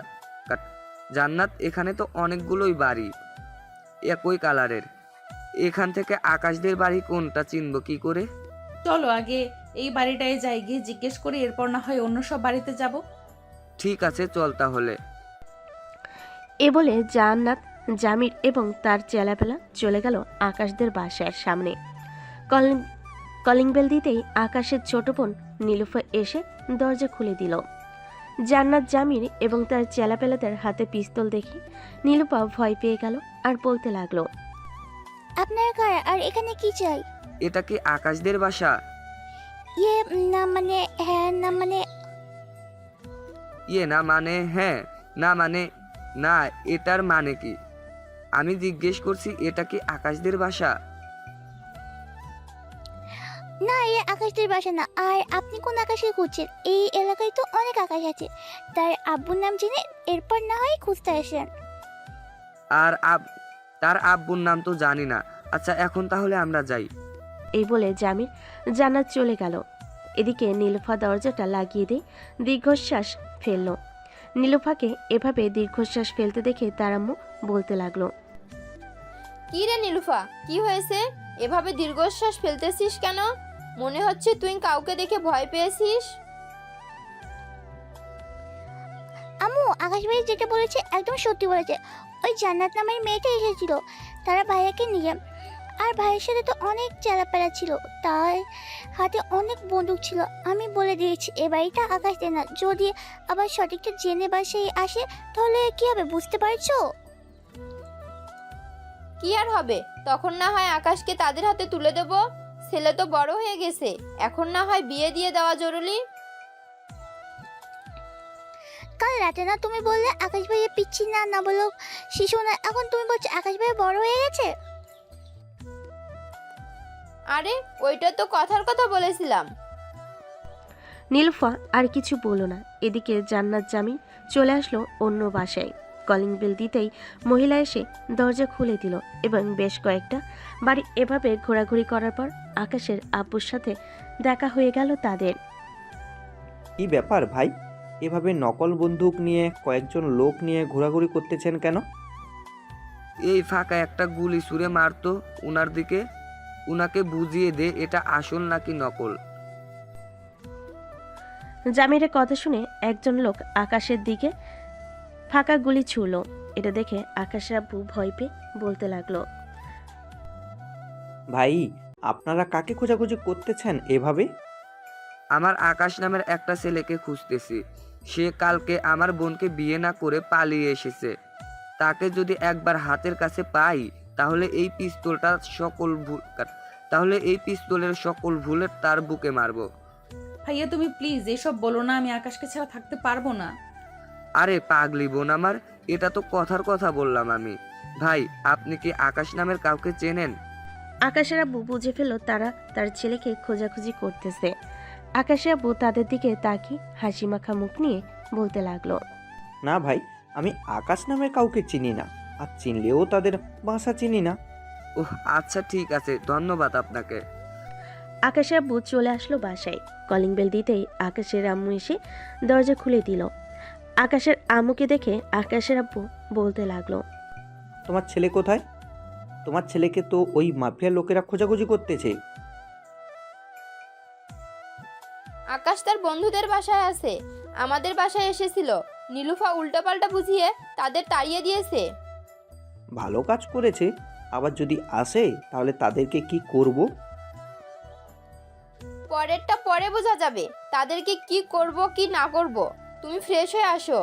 জান্নাত, এখানে তো অনেকগুলোই বাড়ি একই কালারের। এখান থেকে আকাশদের বাড়ি কোনটা চিনব কি করে? চলো আগে এই বাড়িটায় যাই, গিয়ে জিজ্ঞেস করি, এরপর না হয় অন্য সব বাড়িতে যাব। ঠিক আছে, চল তাহলে। এ বলে জান্নাত, জামির এবং তার চেলাপেলা চলে গেল আকাশদের বাসার সামনে। কলিং বেল দিতেই আকাশের ছোট বোন নীলুফা এসে দরজা খুলে দিল। জান্নাত, জামির এবং তার চেলাপেলাদের হাতে পিস্তল দেখে নীলুফা ভয় পেয়ে গেল আর বলতে লাগলো, আপনারা কারা আর এখানে কি চাই? এটা কি আকাশদের বাসা? ইয়ে না মানে হ্যাঁ না মানে ইয়ে না মানে হ্যাঁ না মানে না, এটার মানে কি? আমি জিজ্ঞেস করছি এটা কি আকাশদের বাসা? না, এ আকাশদের বাসা না। আর আপনি কোন আকাশে খুঁজছেন? এই এলাকায় তো অনেক আকাশ আছে। তার আব্বুর নাম জেনে এরপর না হয় খুঁজতে আসেন। আর তার আব্বুর নাম তো জানি না। আচ্ছা, এখন তাহলে আমরা যাই। এই বলে জামির জান্নাত চলে গেল। এদিকে নীলুফা দরজাটা লাগিয়ে দিয়ে দীর্ঘশ্বাস ফেলল। নীলুফাকে এভাবে দীর্ঘশ্বাস ফেলতে দেখে তার আম্মু বলতে লাগলো, কি রে নীলুফা, কি হয়েছে? এভাবে দীর্ঘশ্বাস ফেলতেছিস কেন? মনে হচ্ছে তুই কাউকে দেখে ভয় পেয়েছিস। আম্মু, আকাশ ভাই যেটা বলেছে একদম সত্যি বলেছে। ওই জান্নাত নামের মেয়েটা এসেছিল তারা ভাইয়াকে নিয়ে। আর ভাইয়ের সাথে তো অনেক চেলাপেলা ছিল, তার হাতে অনেক বন্দুক ছিল। আমি বলে দিয়েছি এ বাড়িটা আকাশ দেয় না। যদি আবার সঠিকটা জেনে বাসায় আসে তাহলে কি হবে বুঝতে পারছো? কি আর হবে, তখন না হয় আকাশকে তাদের হাতে তুলে দেব। ছেলে তো বড় হয়ে গেছে, এখন না হয় বিয়ে দিয়ে দেওয়া জরুরি। কাল রাতে না তুমি বললে আকাশ ভাইয়া পিচ্ছি না, না বলো শিশু না, এখন তুমি বলছো আকাশ ভাইয়া বড় হয়ে গেছে? আরে ওইটা তো কথার কথা বলেছিলাম। নীলুফা আর কিছু বলল না। এদিকে জান্নাত, জামির চলে আসলো অন্য বাসায়। কলিং বেল দিতেই মহিলা এসে দরজা খুলে দিল এবং বেশ কয়েকটা বাড়ি এভাবে ঘোরাঘুরি করার পর আকাশের আব্বুর সাথে দেখা হয়ে গেল তাদের। কি ব্যাপার ভাই, এভাবে নকল বন্দুক নিয়ে কয়েকজন লোক নিয়ে ঘোরাঘুরি করতেছেন কেন? এই ফাঁকা একটা গুলি ছুঁড়ে মারতো উনার দিকে, উনাকে বুঝিয়ে দে এটা আসল নাকি নকল। জামিরের কথা শুনে একজন লোক আকাশের দিকে ফাঁকা গুলি ছুড়ল। এটা দেখে আকাশের আব্বু ভয় পেয়ে বলতে লাগলো, ভাই, আপনারা কাকে খোঁজাখুঁজি করতেছেন এভাবে? আমার আকাশ নামের একটা ছেলেকে খুঁজতেছি। সে কালকে আমার বোনকে বিয়ে না করে পালিয়ে এসেছে। তাকে যদি একবার হাতের কাছে পাই তাহলে এই পিস্তলের সকল ভুলের তার বুকে মারবো। ভাইয়া তুমি প্লিজ এসব বলো না, আমি আকাশকে ছাড়া থাকতে পারবো না। আরে পাগলি বোন আমার, এটা তো কথার কথা বললাম আমি। ভাই, আপনি কি আকাশ নামের কাউকে চেনেন? আকাশের আব্বু বুঝে ফেলল তারা তার ছেলেকে খোঁজাখুঁজি করতেছে। আকাশের আব্বু তাদের দিকে তাকিয়ে হাসি মাখা মুখ নিয়ে বলতে লাগলো, না ভাই, আমি আকাশ নামের কাউকে চিনি না, আর চিনলেও তাদের ভাষা চিনি না। ওহ আচ্ছা, ঠিক আছে, ধন্যবাদ আপনাকে। আকাশের আব্বু চলে আসলো বাসায়। কলিং বেল দিতেই আকাশের আম্মু এসে দরজা খুলে দিল। আকাশের আম্মুকে দেখে আকাশের আব্বু বলতে লাগলো, তোমার ছেলে কোথায়? তোমার ছেলেকে তো ওই মাফিয়ার লোকেরা খোঁজাখুঁজি করতেছে। আকাশ তার বন্ধুদের বাসায় আছে, আমাদের বাসায় এসেছিল। নীলুফা উল্টাপাল্টা বুঝিয়ে তাদের তাড়িয়ে দিয়েছে। ভালো কাজ করেছে। আবার যদি আসে তাহলে তাদেরকে কি করব? পরেরটা পরে বোঝা যাবে, তাদেরকে কি করব কি না করব। তুমি ফ্রেশ হয়ে আসো।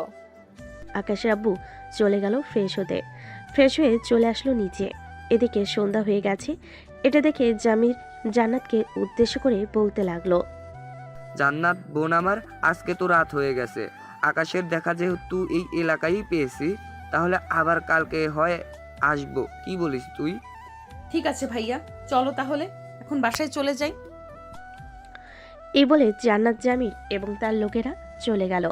আকাশের আব্বু চলে গেল ফ্রেশ হতে। ফ্রেশ হয়ে চলে আসলো নিচে। এদিকে সন্ধ্যা হয়ে গেছে। এটা দেখে জামির জান্নাতকে উদ্দেশ্য করে বলতে লাগলো, জান্নাত বোন আমার, আজকে তো রাত হয়ে গেছে। আকাশের দেখা যেহেতু এই এলাকায় পেয়েছি, তাহলে আবার কালকে হয় আসবো। কি বলিস তুই? ঠিক আছে ভাইয়া, চলো তাহলে এখন বাসায় চলে যাই। এই বলে জান্নাত, জামির এবং তার লোকেরা চলে গেল।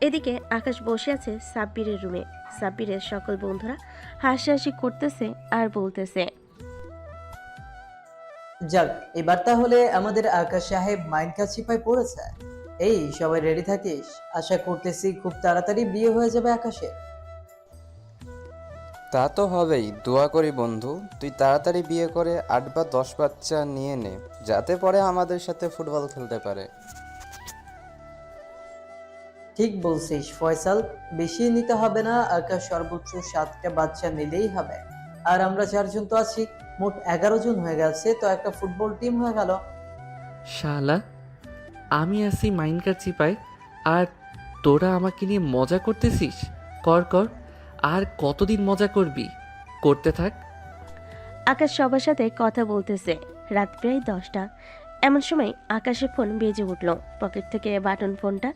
এদিকে আকাশ বসে আছে সাব্বিরের রুমে। সাব্বিরের সকল বন্ধুরা হাসাহাসি করতেছে আর বলতেছে, যাক, এবার তাহলে আমাদের আকাশ সাহেব মাইন্ড কাছিপায় পড়েছে। এই সবাই রেডি থাকিস, আশা করতেছি খুব তাড়াতাড়ি বিয়ে হয়ে যাবে আকাশের। তা তো হবেই, দোয়া করি বন্ধু তুই তাড়াতাড়ি বিয়ে করে 8 বা 10 বাচ্চা নিয়ে নে, যাতে পরে আমাদের সাথে ফুটবল খেলতে পারে। ঠিক বলছিস ফয়সাল, বেশি নিতে হবে না, আকাশ সর্বোচ্চ 7টা বাচ্চা নিলেই হবে। আর আমরা 4 জন তো আছি, মোট 11 জন হয়ে গেছে, তো একটা ফুটবল টিম হয়ে গেল। শালা, আমি আসি মাইন্ডকার চিপায় আর তোরা আমাকে নিয়ে মজা করতেছিস। কর কর, আর কতদিন মজা করবি? করতে থাক। আকাশ সবার সাথে কথা বলতেছে। রাত প্রায় 10টা। এমন সময় আকাশের ফোন বেজে উঠল। পকেট থেকে বাটন ফোনটা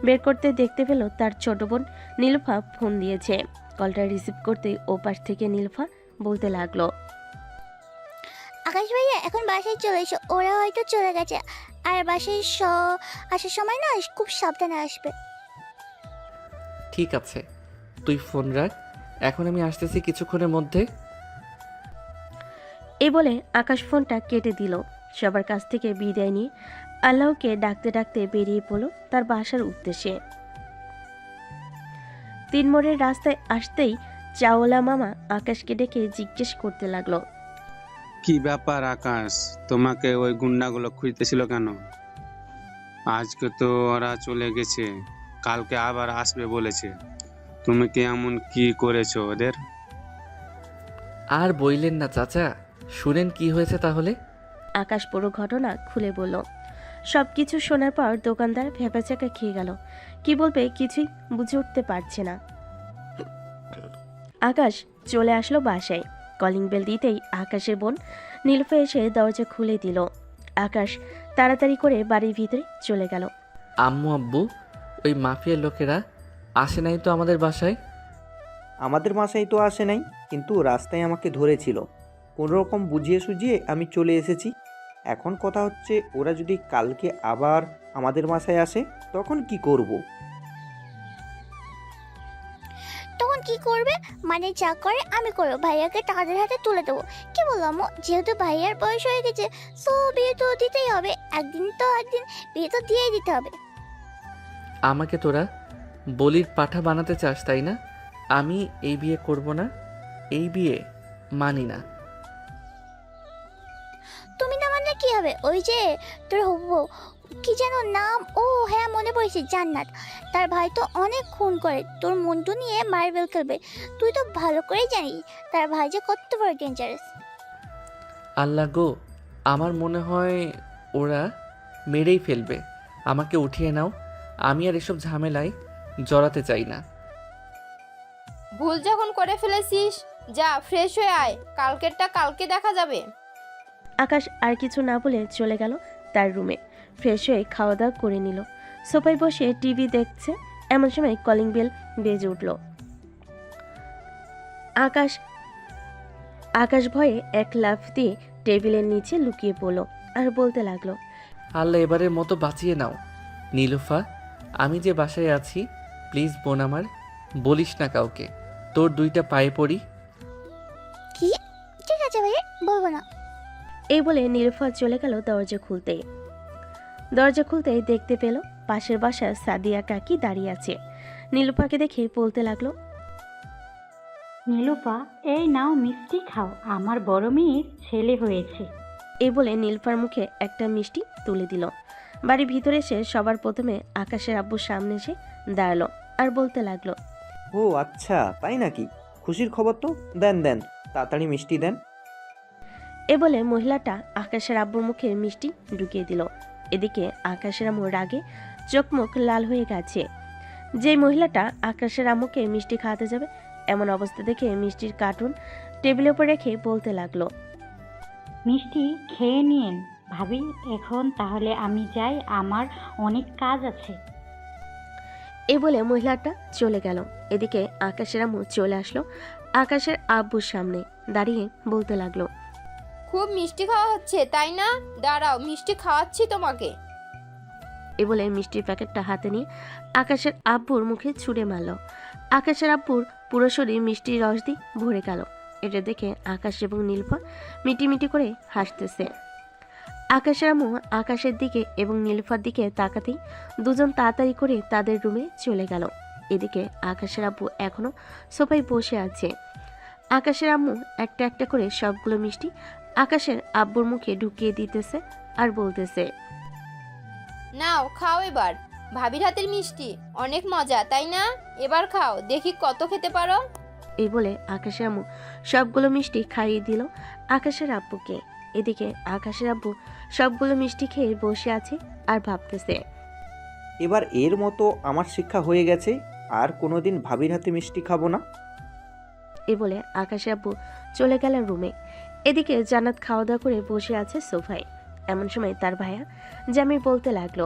বের করতে দেখতে পেল তার ছোট বোন নীলুফা ফোন দিয়েছে। কলটা রিসিভ করতে ওপাশ থেকে নীলুফা বলতে লাগলো, আকাশ ভাইয়া এখন বাসায় চলে এসো, ওরা হয়তো চলে গেছে। আর বাসায় আসার সময় না খুব সাবধানে আসবে। ঠিক আছে, তুই ফোন রাখ, এখন আমি আসতেছি কিছুক্ষণের মধ্যে। এই বলে আকাশ ফোনটা কেটে দিল। সবার কাছ থেকে বিদায় নিয়ে আল্লাহকে ডাকতে ডাকতে বেরিয়ে পড়ল তার বাসার উদ্দেশ্যে। 3 মোড়ের রাস্তায় আসতেই চাওলা মামা আকাশকে ডেকে জিজ্ঞেস করতে লাগলো, কি ব্যাপার আকাশ, তোমাকে ওই গুন্ডাগুলো খুঁজতেছিল কেন? আজকে তো ওরা চলে গেছে, কালকে আবার আসবে বলেছে। তুমি কি এমন কি করেছো ওদের? আর বইলেন না চাচা, শুনেন কি হয়েছে তাহলে। আকাশ পুরো ঘটনা খুলে বলল। সবকিছু শোনার পর দোকানদার ভেপাচাকা খেয়ে গেল। কি বলবে কিছুই বুঝে উঠতে পারছে না। আকাশ চলে আসলো বাসায়। কলিং বেল দিতেই আকাশের বোন নীলুফা এসে দরজা খুলে দিল। আকাশ তাড়াতাড়ি করে বাড়ির ভিতরে চলে গেল। আম্মু আব্বু, ওই মাফিয়ার লোকেরা আসে নাই তো আমাদের বাসায়? আমাদের বাসায় তো আসে নাই, কিন্তু রাস্তায় আমাকে ধরেছিল। কোনো রকম বুঝিয়ে সুঝিয়ে আমি চলে এসেছি। এখন কথা হচ্ছে, ওরা যদি কালকে আবার আমাদের বাসায় আসে তখন কি করব? তখন কি করবে? মানে যা করে আমি করবো, ভাইয়াকে তাদের হাতে তুলে দেবো। কি বললাম, যেহেতু ভাইয়ার বয়স হয়ে গেছে, সো বিয়ে তো দিতেই হবে। একদিন বিয়ে তো দিয়েই দিতে হবে। আমাকে তোরা বলির পাঠা বানাতে চাস তাই না? আমি এই বিয়ে করব না, এই বিয়ে মানি না। তুমি না মানলে কি হবে? ওই যে তোর হবু কি যেন নাম, ও হ্যাঁ মনে পড়েছে, জান্নাত। তার ভাই তো অনেক খুন করে, তোর মন্টু নিয়ে মার্বেল খেলবে। তুই তো ভালো করেই জানিস তার ভাই যে কত বড় ডেঞ্জারাস। আল্লাহ গো, আমার মনে হয় ওরা মেরেই ফেলবে। আমাকে উঠিয়ে নাও, আমি আর এসব ঝামেলায় জড়াতে চাই না। ভুল যখন করে ফেলেছিস, যা ফ্রেশ হয়ে আয়, কালকেরটা কালকে দেখা যাবে। আকাশ আর কিছু না বলে চলে গেল তার রুমে। ফ্রেশ হয়ে খাওয়া দাওয়া করে নিল। সোফায় বসে টিভি দেখছে। এমন সময় কলিং বেল বেজে উঠল। আকাশ ভয়ে এক লাফ দিয়ে টেবিলের নিচে লুকিয়ে পড়ল আর বলতে লাগলো, আল্লাহ এবারের মতো বাঁচিয়ে নাও। নীলুফা, আমি যে বাসায় আছি, প্লিজ বোন আমার, বলিস না কাউকে। তোর 2টা পায়ে পড়ি। কি? ঠিক আছে ভাইয়া, বলবো না। এই বলে নীলুফা চলে গেল দরজা খুলতেই দেখতে পেল পাশের বাসার সাদিয়া কাকি দাঁড়িয়ে আছে। নীলুফাকে দেখে বলতে লাগলো, নীলুফা, এই নাও মিষ্টি খাও, আমার বড় মেয়ের ছেলে হয়েছে। এই বলে নীলুফার মুখে একটা মিষ্টি তুলে দিল। বাড়ির ভিতরে এসে সবার প্রথমে আকাশের আব্বুর সামনে এসে দাঁড়ালো আর বলতে লাগলো, ও আচ্ছা, তাই নাকি? খুশির খবর তো। দেন দেন, তাড়াতাড়ি মিষ্টি দেন। এ বলে মহিলাটা আকাশের আব্বুর মুখে মিষ্টি ঢুকিয়ে দিল। এদিকে আকাশের আম্মু রাগে চোখ মুখ লাল হয়ে গেছে। যে মহিলাটা আকাশের আম্মুকে মিষ্টি খাওয়াতে যাবে, এমন অবস্থা দেখে মিষ্টির কার্টুন টেবিলের উপর রেখে বলতে লাগলো, মিষ্টি খেয়ে নিন ভাবি, এখন তাহলে আমি যাই, আমার অনেক কাজ আছে। এই বলে মহিলাটা চলে গেল। এদিকে আকাশের আম্মু চলে আসলো আকাশের আব্বুর সামনে দাঁড়িয়ে বলতে লাগলো, খুব মিষ্টি খাওয়া হচ্ছে তাই না? দাঁড়াও, মিষ্টি খাওয়াচ্ছি তোমাকে। এ বলে মিষ্টির প্যাকেটটা হাতে নিয়ে আকাশের আব্বুর মুখে ছুঁড়ে মারল। আকাশের আব্বুর পুরো শরীর মিষ্টির রস দিয়ে ভরে গেল। এটা দেখে আকাশ এবং নীলফা মিটিমিটি করে হাসতেছে। আকাশের আম্মু আকাশের দিকে এবং নীলফার দিকে তাকাতেই দুজন তাড়াতাড়ি করে তাদের রুমে চলে গেল। এদিকে আকাশের আব্বু এখনো সোফায় বসে আছে। আকাশের আম্মু একটা একটা করে সবগুলো মিষ্টি আকাশের আব্বুর মুখে ঢুকিয়ে দিতেছে আর বলতেছে, নাও খাও এবার, ভাবির হাতের মিষ্টি অনেক মজা তাই না? এবার খাও, দেখি কত খেতে পারো। এই বলে আকাশের আম্মু সবগুলো মিষ্টি খাইয়ে দিল আকাশের আব্বুকে। এদিকে আকাশের আব্বু সবগুলো মিষ্টি খেয়ে বসে আছে আর ভাবতেছে। এবার এর মতো আমার শিক্ষা হয়ে গেছে, আর কোনোদিন ভাবির হাতে মিষ্টি খাবো না। এ বলে আকাশের আব্বু চলে গেলেন রুমে। এদিকে জান্নাত খাওয়া দাওয়া করে বসে আছে সোফায়। এমন সময় তার ভাইয়া জামির বলতে লাগলো,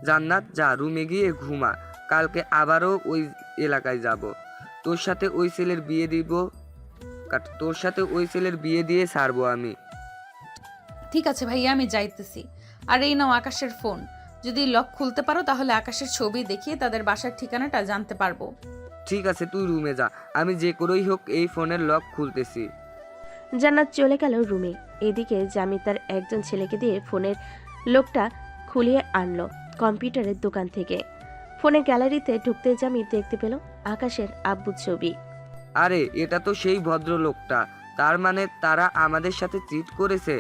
জান্নাত, যা রুমে গিয়ে ঘুমা, কালকে আবারও ওই এলাকায় যাব। তোর সাথে ওই ছেলের বিয়ে দিয়ে ছাড়বো আমি। ঠিক আছে ভাইয়া, আমি যাইতেছি। আর এই নাও আকাশের ফোন, যদি লক খুলতে পারো তাহলে আকাশের ছবি দেখিয়ে তাদের বাসার ঠিকানাটা জানতে পারবো। ঠিক আছে, তুই রুমে যা, আমি যে করেই হোক এই ফোনের লক খুলতেছি। জান্নাত চলে গেল রুমে। এদিকে জামি তার একজন ছেলেকে দিয়ে ফোনের লকটা খুলিয়ে আনলো কম্পিউটারের দোকান থেকে। ফোনের গ্যালারিতে ঢুকতে জামি দেখতে পেল আকাশের আব্বুর ছবি। আরে, এটা তো সেই ভদ্রলোকটা। তার মানে তারা আমাদের সাথে চিট করেছে।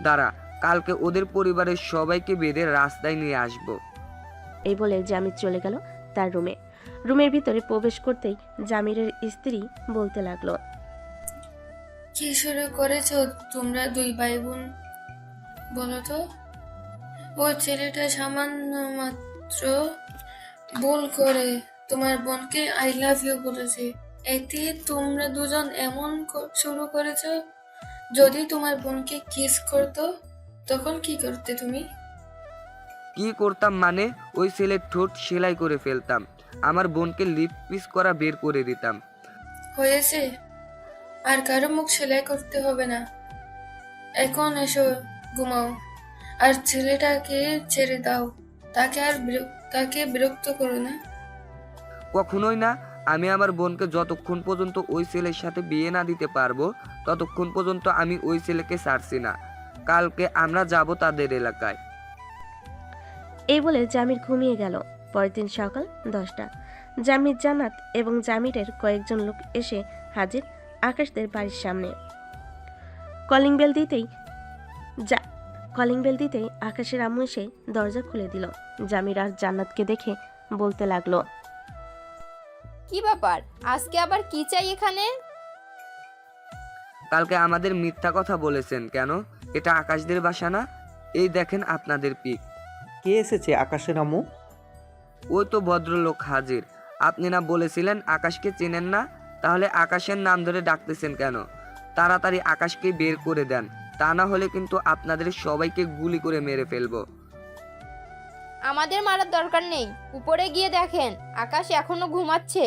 দাঁড়া, কালকে ওদের পরিবারের সবাইকে বেঁধে রাস্তায় নিয়ে আসবো। এই বলে জামির চলে গেল তার রুমে। রুমের ভিতরে প্রবেশ করতেই জামিরের স্ত্রী বলতে লাগলো, কি শুরু করেছো তোমরা দুই ভাই বোন? বলো তো, ও ছেলেটা সামান্য মাত্র ভুল করে তোমার বোনকে আই লাভ ইউ বলেছে, এতে তোমরা দুজন এমন শুরু করেছো। যদি তোমার বোনকে কিস করতো তখন কি করতে তুমি? কি করতাম মানে? ওই ছেলের ঠোঁট সেলাই করে ফেলতাম, আমার বোনকে লিপ পিস করা বের করে দিতাম। হয়েছে, আর কারো মুখ সেলাই করতে হবে না। এখন এসো, ঘুমাও, আর ছেলেটাকে ছেড়ে দাও। তাকে বিরক্ত করো না। কখনোই না। আমি আমার বোনকে যতক্ষণ পর্যন্ত ওই ছেলের সাথে বিয়ে না দিতে পারবো ততক্ষণ পর্যন্ত আমি ওই ছেলেকে ছাড়ছি না। কালকে আমরা যাব তাদের এলাকায়। এই বলে জামির ঘুমিয়ে গেল। পরের দিন সকাল 10টা। জামির, জান্নাত এবং জামিরের কয়েকজন লোক এসে হাজির আকাশদের বাড়ির সামনে। কলিং বেল দিতেই আকাশের আম্মু এসে দরজা খুলে দিল। জামির আর জান্নাতকে দেখে বলতে লাগলো, কি ব্যাপার, আজকে আবার কি চাই এখানে? কালকে আমাদের মিথ্যা কথা বলেছেন কেন? এটা আকাশদের বাসা না? এই দেখেন আপনাদের পিক। কে এসেছে আকাশের আম্মু? ওই তো ভদ্রলোক হাজির। আপনি না বলেছিলেন আকাশকে চেনেন না? তাহলে আকাশের নাম ধরে ডাকতেছেন কেন? তাড়াতাড়ি আকাশকে বের করে দেন, তা না হলে কিন্তু আপনাদের সবাইকে গুলি করে মেরে ফেলবো। আমাদের মারার দরকার নেই, উপরে গিয়ে দেখেন আকাশ এখনো ঘুমাচ্ছে।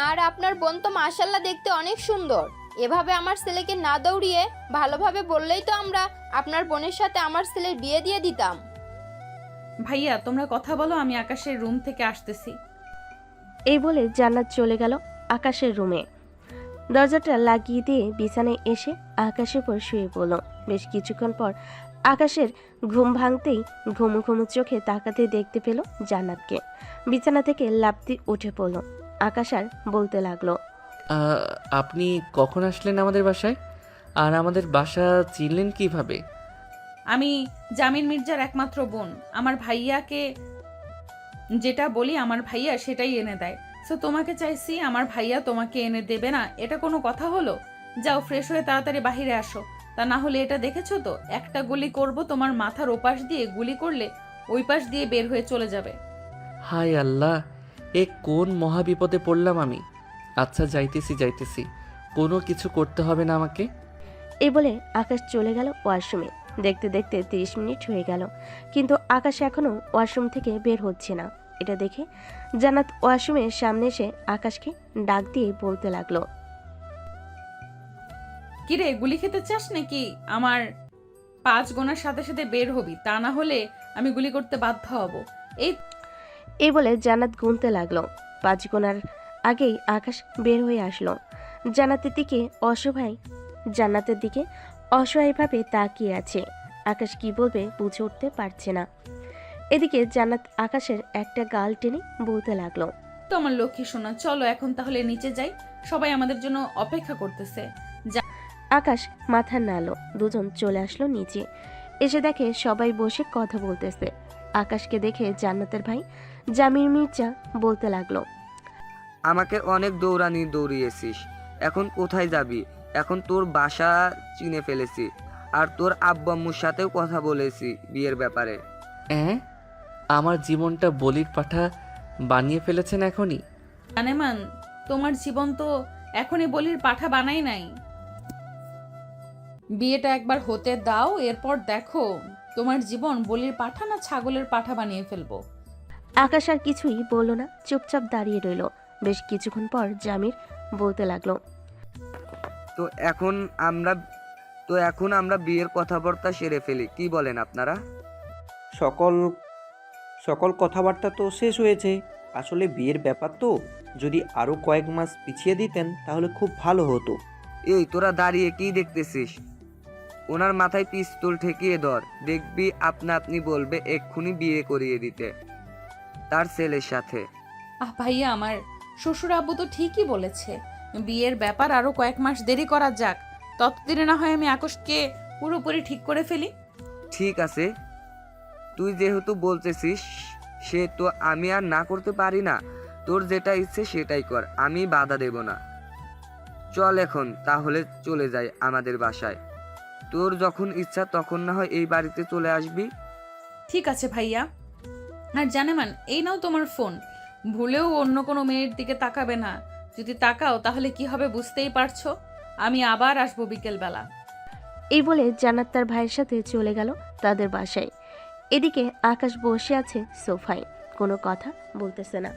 আর আপনার বোন তো মাশাআল্লাহ দেখতে অনেক সুন্দর। এভাবে আমার ছেলেকে না দৌড়িয়ে ভালোভাবে বললেই তো আমরা আপনার বোনের সাথে আমার ছেলের বিয়ে দিয়ে দিতাম। ভাইয়া, তোমরা কথা বলো, আমি আকাশের রুম থেকে আসতেছি। এই বলে জান্নাত চলে গেল আকাশের রুমে। দরজাটা লাগিয়ে দিয়ে বিছানায় এসে আকাশের উপর শুয়ে পড়ল। বেশ কিছুক্ষণ পর আকাশের ঘুম ভাঙতেই ঘুমু ঘুমু চোখে তাকাতে দেখতে পেল জান্নাতকে। বিছানা থেকে লাফ দিয়ে উঠে পড়ল। আকাশ আর বলতে লাগলো, আপনি কখন আসলেন আমাদের বাসায়? আর আমাদের বাসা চিনলেন কিভাবে? আমি জামির মির্জার একমাত্র বোন। আমার ভাইয়াকে যেটা বলি আমার ভাইয়া সেটাই এনে দেয়। সো তোমাকে চাইছি, আমার ভাইয়া তোমাকে এনে দেবে না, এটা কোনো কথা হলো? যাও, ফ্রেশ হয়ে তাড়াতাড়ি বাহিরে আসো। তা না হলে এটা দেখেছো তো, একটা গুলি করব, তোমার মাথার ওপাশ দিয়ে গুলি করলে ওই পাশ দিয়ে বের হয়ে চলে যাবে। হায় আল্লাহ, এ কোন মহা বিপদে পড়লাম আমি। আচ্ছা, যাইতেছি, কোনো কিছু করতে হবে না আমাকে। এই বলে আকাশ চলে গেল ওয়াশরুমে। দেখতে দেখতে 30 মিনিট হয়ে গেল, কিন্তু আকাশ এখনো ওয়াশরুম থেকে বের হচ্ছে না। এটা দেখে জান্নাত ওয়াশরুমের সামনে এসে আকাশকে ডাক দিয়ে বলতে লাগলো, কিরে, গুলি খেতে চাস নাকি? আমার 5 গোনার সাথে সাথে বের হবি, তা না হলে আমি গুলি করতে বাধ্য হব। এই বলে জান্নাত গুনতে লাগলো। 5 গোনার আগেই আকাশ বের হয়ে আসলো। জান্নাতের দিকে অসহায়ভাবে তাকিয়ে আছে। আকাশ কি বলবে বুঝে উঠতে পারছে না। এদিকে জান্নাত আকাশের একটা গাল টেনে বলতে লাগলো, তো আমার লক্ষ্মী সোনা, চলো এখন তাহলে নিচে যাই, সবাই আমাদের জন্য অপেক্ষা করতেছে। আকাশ মাথা নাড়লো। দুজন চলে আসলো নিচে। এসে দেখে সবাই বসে কথা বলতেছে। আকাশকে দেখে জান্নাতের ভাই জামির মির্জা বলতে লাগলো, আমাকে অনেক দৌড়িয়েছিস, এখন কোথায় যাবি? এখন তোর বাসা চিনে ফেলেছি, আর তোর আব্বু আম্মুর সাথেও কথা বলেছি বিয়ের ব্যাপারে। আমার জীবনটা বলির পাঠা বানিয়ে ফেলেছেন এখনই? জানেমান, তোমার জীবন তো এখনই বলির পাঠা বানাই নাই। বিয়েটা একবার হতে দাও, এরপর দেখো তোমার জীবন বলির পাঠা না ছাগলের পাঠা বানিয়ে ফেলবো। আকাশ আর কিছুই বলল না, চুপচাপ দাঁড়িয়ে রইল। বেশ কিছুক্ষণ পর জামির বলতে লাগলো, তো এখন আমরা বিয়ের কথাবার্তা সেরে ফেলি, কি বলেন আপনারা? সকল কথাবার্তা তো শেষ হয়েছে। আসলে বিয়ের ব্যাপার তো, যদি আরও কয়েক মাস পিছিয়ে দিতেন তাহলে খুব ভালো হতো। এই তোরা দাঁড়িয়ে কি দেখতেছিস? ওনার মাথায় পিস্তল ঠেকিয়ে ধর, দেখবি আপনা আপনি বলবে এক্ষুনি বিয়ে করিয়ে দিতে তার ছেলের সাথে। ভাইয়া, আমার শ্বশুর আব্বু তো ঠিকই বলেছে, বিয়ের ব্যাপার আরো কয়েক মাস দেরি করা যাক, ততদিনে না হয় আমি আকাশকে পুরোপুরি ঠিক করে ফেলি। ঠিক আছে, তুই যেহেতু বলতেছিস সে তো আমি আর না করতে পারি না। তোর যেটা ইচ্ছে সেটাই কর, আমি বাধা দেব না। চল এখন তাহলে চলে যাই আমাদের বাসায়। তোর যখন ইচ্ছা তখন না হয় এই বাড়িতে চলে আসবি। ঠিক আছে ভাইয়া। আর জানেমান, এই নাও তোমার ফোন, ভুলেও অন্য কোনো মেয়ের দিকে তাকাবে না। যদি তাকাও তাহলে কি হবে বুঝতেই পারছো। আমি আবার আসবো বিকেলবেলা। এই বলে জান্নাত তার ভাইয়ের সাথে চলে গেল তাদের বাসায়। এদিকে আকাশ বসে আছে সোফায়, কোনো কথা বলতেছে না।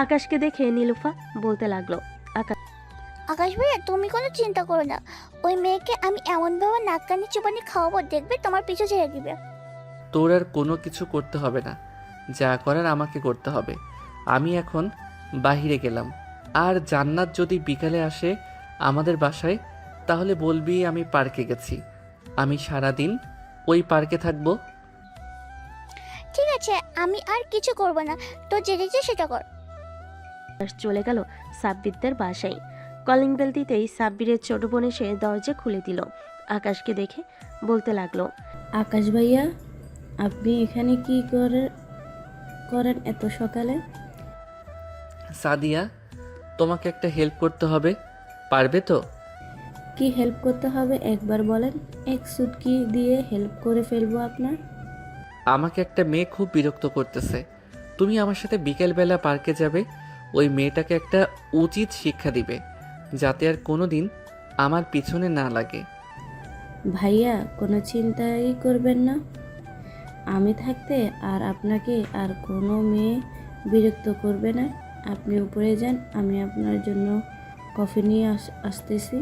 আকাশকে দেখে নীলুফা বলতে লাগলো, আকাশ ভাইয়া, তুমি কোনো চিন্তা করো না, ওই মেয়েকে আমি এমনভাবে নাক কানি চুপানি খাওয়াবো, দেখবে তোমার পিছু ছেড়ে দিবে। তোর আর কোনো কিছু করতে হবে না, যা করার আমাকে করতে হবে। আমি এখন বাহিরে গেলাম, আর জান্নাত যদি বিকালে আসে আমাদের বাসায় তাহলে বলবি আমি পার্কে গেছি। আমি সারাদিন ওই পার্কে থাকবো। ঠিক আছে, আমি আর কিছু করব না, তো যেটা ইচ্ছে সেটা কর। আকাশ চলে গেল সাব্বিরদের বাসায়। কলিং বেল দিতেই সাব্বিরের ছোট বোন এসে দরজা খুলে দিল। আকাশকে দেখে বলতে লাগলো, আকাশ ভাইয়া, আপনি এখানে কি করেন এত সকালে? সাদিয়া, তোমাকে একটা হেল্প করতে হবে, পারবে তো? কি হেল্প করতে হবে একবার বলেন, এক সুটকি দিয়ে হেল্প করে ফেলবো আপনার। আমাকে একটা মেয়ে খুব বিরক্ত করতেছে, তুমি আমার সাথে বিকেলবেলা পার্কে যাবে। ওই মেয়েটাকে একটা উচিত শিক্ষা দিবে, যাতে আর কোনো দিন আমার পিছনে না লাগে। ভাইয়া, কোনো চিন্তাই করবেন না, আমি থাকতে আর আপনাকে আর কোনো মেয়ে বিরক্ত করবে না। আপনি উপরে যান, আমি আপনার জন্য কফি নিয়ে আসতেছি।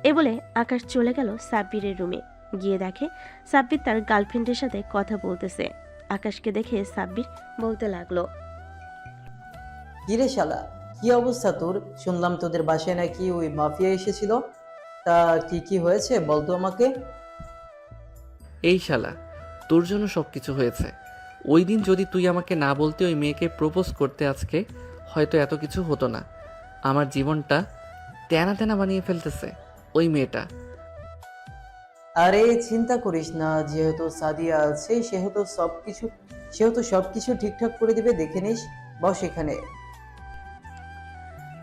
এ বলে আকাশ চলে গেল সাব্বিরের রুমে। গিয়ে দেখে সাব্বির তার গার্লফ্রেন্ডের সাথে কথা বলতেছে। আকাশকে দেখে সাব্বির বলতে লাগলো, কিরে শালা, কি অবস্থা তোর? শুনলাম তোদের বাসায় নাকি ওই মাফিয়া এসেছিল, তা কি কি হয়েছে বলতো আমাকে। এই শালা, তোর জন্য সব কিছু হয়েছে। ওই দিন যদি তুই আমাকে না বলতে ওই মেয়েকে প্রপোজ করতে, আজকে হয়তো এত কিছু হতো না। আমার জীবনটা তেনা তেনা বানিয়ে ফেলতেছে ওই মেয়েটা। আরে চিন্তা করিস না, যেহেতু সাদিয়া আছে সেহেতু সবকিছু ঠিকঠাক করে দিবে, দেখে নিস। বস এখানে।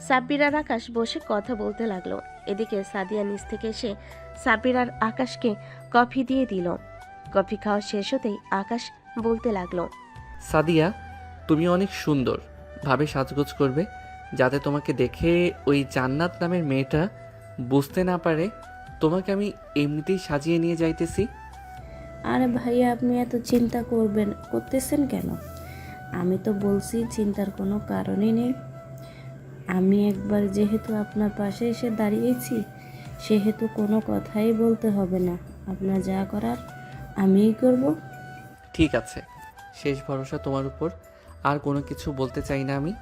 সাব্বির আর আকাশ বসে কথা বলতে লাগলো। এদিকে সাদিয়া নিচ থেকে এসে সাব্বির আর আকাশকে কফি দিয়ে দিল। কফি খাওয়া শেষ হতেই আকাশ বলতে লাগলো, সাদিয়া, তুমি অনেক সুন্দর ভাবে সাজগোজ করবে, যাতে তোমাকে দেখে ওই জান্নাত নামের মেয়েটা বুঝতে না পারে তোমাকে আমি এমনিতেই সাজিয়ে নিয়ে যাইতেছি। আরে ভাইয়া, আপনি এত চিন্তা করতেছেন কেন? আমি তো বলছি চিন্তার কোনো কারণই নেই। আমি একবার যেহেতু আপনার পাশে এসে দাঁড়িয়েছি, সেহেতু কোনো কথাই বলতে হবে না। আপনার যা করার আমিই করব। ঠিক আছে, শেষ ভরসা তোমার উপর, আর কোনো কিছু বলতে চাই না আমি।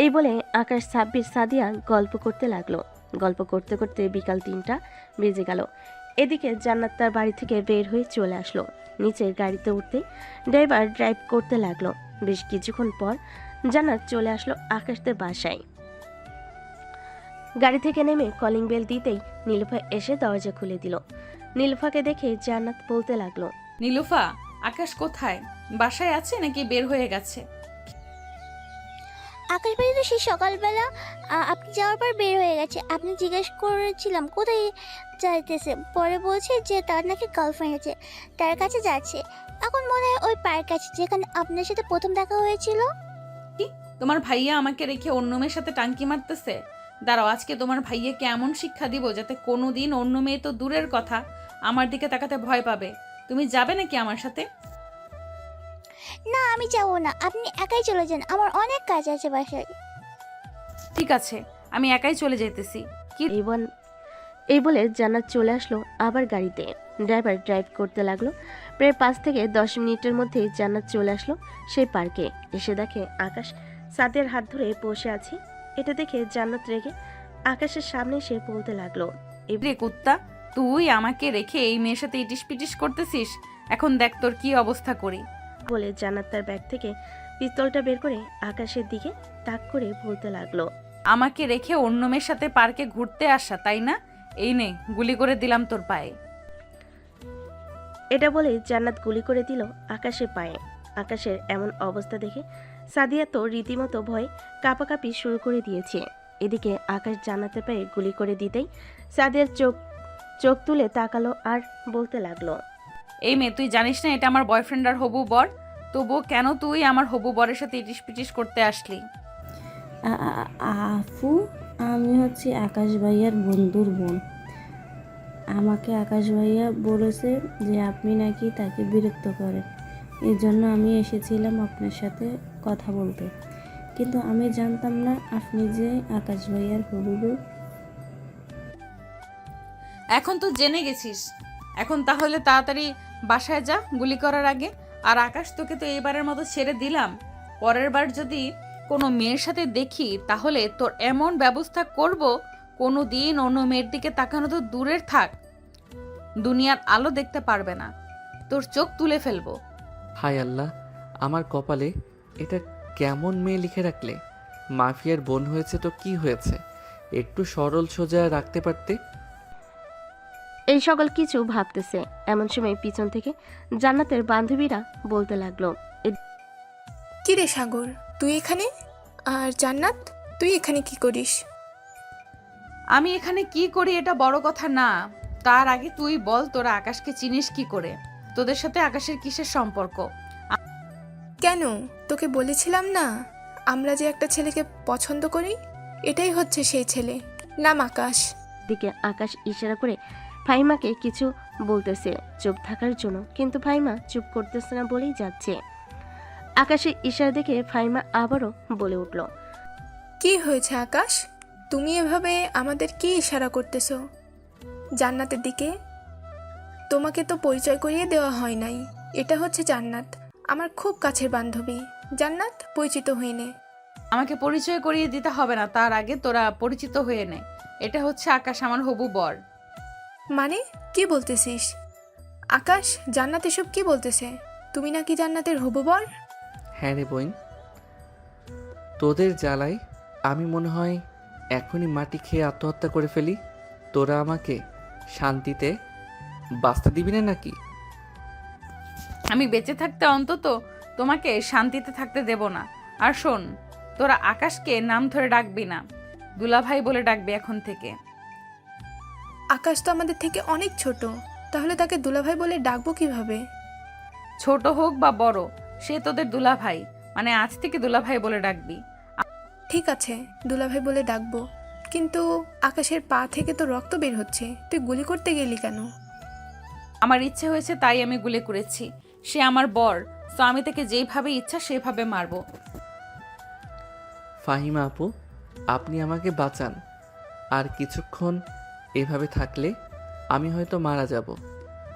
এই বলে আকাশ সাব্বির সাদিয়া গল্প করতে লাগলো। গল্প করতে করতে বিকাল 3টা বেজে গেল। এদিকে জান্নাত তার বাড়ি থেকে বের হয়ে চলে আসলো। নিচের গাড়িতে উঠতে ড্রাইভার ড্রাইভ করতে লাগলো। বেশ কিছুক্ষণ পর জান্নাত চলে আসলো আকাশদের বাসায়। গাড়ি থেকে নেমে কলিং বেল দিতেই নীলুফা এসে দরজা খুলে দিল। নীলুফাকে দেখে জান্নাত বলতে লাগলো, নীলুফা, আকাশ কোথায়? বাসায় আছে নাকি বের হয়ে গেছে? আকাশ ভাই তো সেই সকালবেলা আপনি যাওয়ার পর বের হয়ে গেছে। আপনি জিজ্ঞেস করেছিলাম কোথায় যাইতেছে, পরে বলছে যে তার নাকি গার্লফ্রেন্ড আছে, তার কাছে যাচ্ছে। এখন মনে হয় ওই পার্ক আছে যেখানে আপনার সাথে প্রথম দেখা হয়েছিল। কি তোমার ভাইয়া আমাকে রেখে অন্য মেয়ের সাথে টাঙ্কি মারতেছে? দাঁড়াও, আজকে তোমার ভাইয়াকে এমন শিক্ষা দিব যাতে কোনোদিন অন্য মেয়ে তো দূরের কথা আমার দিকে তাকাতে ভয় পাবে। তুমি যাবে নাকি আমার সাথে? না, আমি যাবো না, আপনি একাই চলে যান, আমার অনেক কাজ আছে বাসায়। ঠিক আছে, আমি একাই চলে যেতেছি। কি এই বলে জান্নাত চলে আসলো আবার গাড়িতে। ড্রাইভার ড্রাইভ করতে লাগলো। প্রায় 5 থেকে 10 মিনিটের মধ্যেই জান্নাত চলে আসলো সেই পার্কে। এসে দেখে আকাশ সাদের হাত ধরে বসে আছে। এটা দেখে জান্নাত রেগে আকাশের সামনে এসে বলতে লাগলো, রে কুত্তা, তুই আমাকে রেখে এই মেয়ের সাথে ইটিস পিটিস করতেছিস? এখন দেখ তোর কি অবস্থা করি। বলে জান্নাত তার ব্যাগ থেকে পিস্তলটা বের করে আকাশের দিকে তাক করে বলতে লাগলো, আমাকে রেখে অন্য মেয়ের সাথে পার্কে ঘুরতে আসা, তাই না? এই নে, গুলি করে দিলাম তোর পায়ে। এটা বলে জান্নাত গুলি করে দিল আকাশের পায়ে। আকাশের এমন অবস্থা দেখে সাদিয়া তো রীতিমতো ভয় কাঁপাকাঁপি শুরু করে দিয়েছে। এদিকে আকাশ জান্নাতের পায়ে গুলি করে দিতেই সাদিয়ার চোখ তুলে তাকালো আর বলতে লাগলো, এই মেয়ে, তুই জানিস না এটা আমার বয়ফ্রেন্ড আর হবু বর? তবুও কেন তুই আমার হবু বরের সাথে ইটিস পিটিস করতে আসলি? আফু, আমি হচ্ছি আকাশ ভাইয়ার বন্ধুর বোন। আমাকে আকাশ ভাইয়া বলেছে যে আপনি নাকি তাকে বিরক্ত করেন, এই জন্য আমি এসেছিলাম আপনার সাথে কথা বলতে। কিন্তু আমি জানতাম না আপনি যে আকাশ ভাইয়ার হবু বউ। এখন তো জেনে গেছিস, এখন তাহলে তাড়াতাড়ি বাসায় যা গুলি করার আগে। আর আকাশ, তোকে তো এবারের মতো ছেড়ে দিলাম। পরের বার যদি কোনো মেয়ের সাথে দেখি তাহলে তোর এমন ব্যবস্থা করব, কোনো দিন অন্য মেয়ের দিকে তাকানো তো দূরের থাক, দুনিয়ার আলো দেখতে পারবে না, তোর চোখ তুলে ফেলবো। হায় আল্লাহ, আমার কপালে এটা কেমন মেয়ে লিখে রাখলে? মাফিয়ার বোন হয়েছে তো কি হয়েছে, একটু সরল সোজা রাখতে পারতে। এই সকল কিছু ভাবতেছে এমন সময় পিছন থেকে জান্নাতের বান্ধবীরা বলতে লাগলো, কি রে সাগর, তুই এখানে? আর জান্নাত, তুই এখানে কি করিস? আমি এখানে কি করি এটা বড় কথা না, তার আগে তুই বল তোরা আকাশকে চিনিস কি করে? তোদের সাথে আকাশের কিসের সম্পর্ক? কেন, তোকে বলেছিলাম না আমরা যে একটা ছেলেকে পছন্দ করি? এটাই হচ্ছে সেই ছেলে, নাম আকাশ। দিকে আকাশ ইশারা করে ফাহিমাকে কিছু বলতেছে চুপ থাকার জন্য, কিন্তু ফাহিমা চুপ করতেছে না বলেই যাচ্ছে। আকাশের ইশারা দেখে ফাহিমা আবারও বলে উঠল, কি হয়েছে আকাশ, তুমি এভাবে আমাদের কি ইশারা করতেছো? জান্নাতের দিকে? তোমাকে তো পরিচয় করিয়ে দেওয়া হয় নাই। এটা হচ্ছে জান্নাত, আমার খুব কাছের বান্ধবী। জান্নাত, পরিচিত হয়ে নে। আমাকে পরিচয় করিয়ে দিতে হবে না, তার আগে তোরা পরিচিত হয়ে নে। এটা হচ্ছে আকাশ, আমার হবু বর। মানে কি বলতেছিস আকাশ? জান্নাত এসব কি বলতেছে? তুমি নাকি জান্নাতের হবু বর? হ্যাঁ রে বোন, তোদের জ্বালায় আমি মনে হয় এখনই মাটি খেয়ে আত্মহত্যা করে ফেলি। তোরা আমাকে শান্তিতে বাঁচতে দিবি না নাকি? আমি বেঁচে থাকতে অন্তত তোমাকে শান্তিতে থাকতে দেব না। আর শোন, তোরা আকাশকে নাম ধরে ডাকবি না, দুলাভাই বলে ডাকবি এখন থেকে। আকাশ তো আমাদের থেকে অনেক ছোট, তাহলে তাকে দুলাভাই বলে ডাকবো কিভাবে? ছোট হোক বা বড়, সে তোদের দুলাভাই, মানে আজ থেকে দুলাভাই বলে ডাকবি। ঠিক আছে, দুলাভাই বলে ডাকবো, কিন্তু আকাশের পা থেকে তো রক্ত বের হচ্ছে, তুই গুলি করতে গেলি কেন? আমার ইচ্ছে হয়েছে তাই আমি গুলি করেছি। সে আমার বর, তো আমি তাকে যেইভাবে ইচ্ছা সেভাবে মারবো। ফাহিমা আপু, আপনি আমাকে বাঁচান। আর কিছুক্ষণ এভাবে থাকলে আমি হয়তো মারা যাব।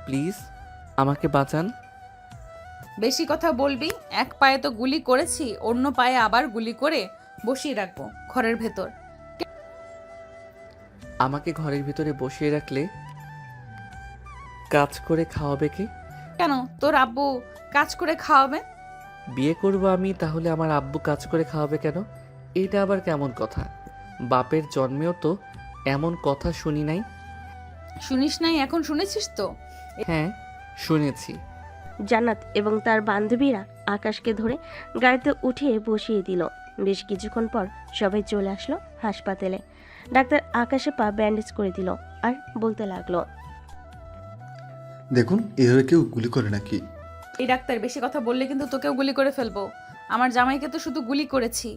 প্লিজ আমাকে বাঁচান। বেশি কথা বলবি? এক পায়ে তো গুলি করেছি, অন্য পায়ে আবার গুলি করে বসিয়ে রাখবো ঘরের ভেতর। আমাকে ঘরের ভিতরে বসিয়ে রাখলে কাজ করে খাওয়াবে কে? কেন, তোর আব্বু কাজ করে খাওয়াবে? বিয়ে করব আমি, তাহলে আমার আব্বু কাজ করে খাওয়াবে কেন? এটা আবার কেমন কথা? বাপের জন্মেও তো এমন কথা শুনি নাই। শুনিস নাই, এখন শুনেছিস তো? হ্যাঁ, শুনেছি। জান্নাত এবং তার বান্ধবীরা আকাশকে ধরে গাড়িতে উঠিয়ে বসিয়ে দিল। বেশ কিছুক্ষণ পর সবাই চলে আসলো হাসপাতালে। ডাক্তার আকাশে পা ব্যান্ডেজ করে দিল আর বলতে লাগলো, দেখুন এভাবে কেউ গুলি করে নাকি? এই ডাক্তার বেশি কথা বললে কিন্তু তোকেও গুলি করে ফেলবো। আমার জামাইকে তো শুধু গুলি করেছি।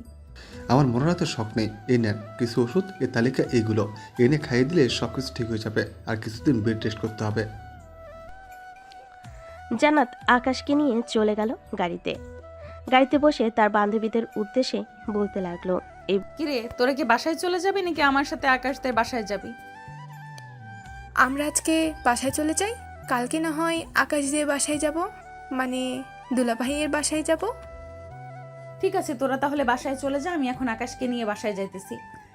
আমার মনে হয় তো শখ নেই। এই নেন কিছু ওষুধ, এ তালিকা এইগুলো এনে খাইয়ে দিলে সব কিছু ঠিক হয়ে যাবে। আর কিছুদিন বেড রেস্ট করতে হবে। জান্নাত আকাশকে নিয়ে চলে গেল গাড়িতে বসে তার বান্ধবীদের উদ্দেশ্যে বলতে লাগলো, কিরে তোরা কি বাসায় চলে যাবি নাকি আমার সাথে আকাশদের বাসায় যাবি? আমরা আজকে বাসায় চলে যাই, কালকে না হয় আকাশ দিয়ে বাসায় যাব, মানে দুলাভাইয়ের বাসায় যাব। ঠিক আছে, তোরা তাহলে বাসায় চলে যা, আমি এখন আকাশকে নিয়ে বাসায় যাইতেছি।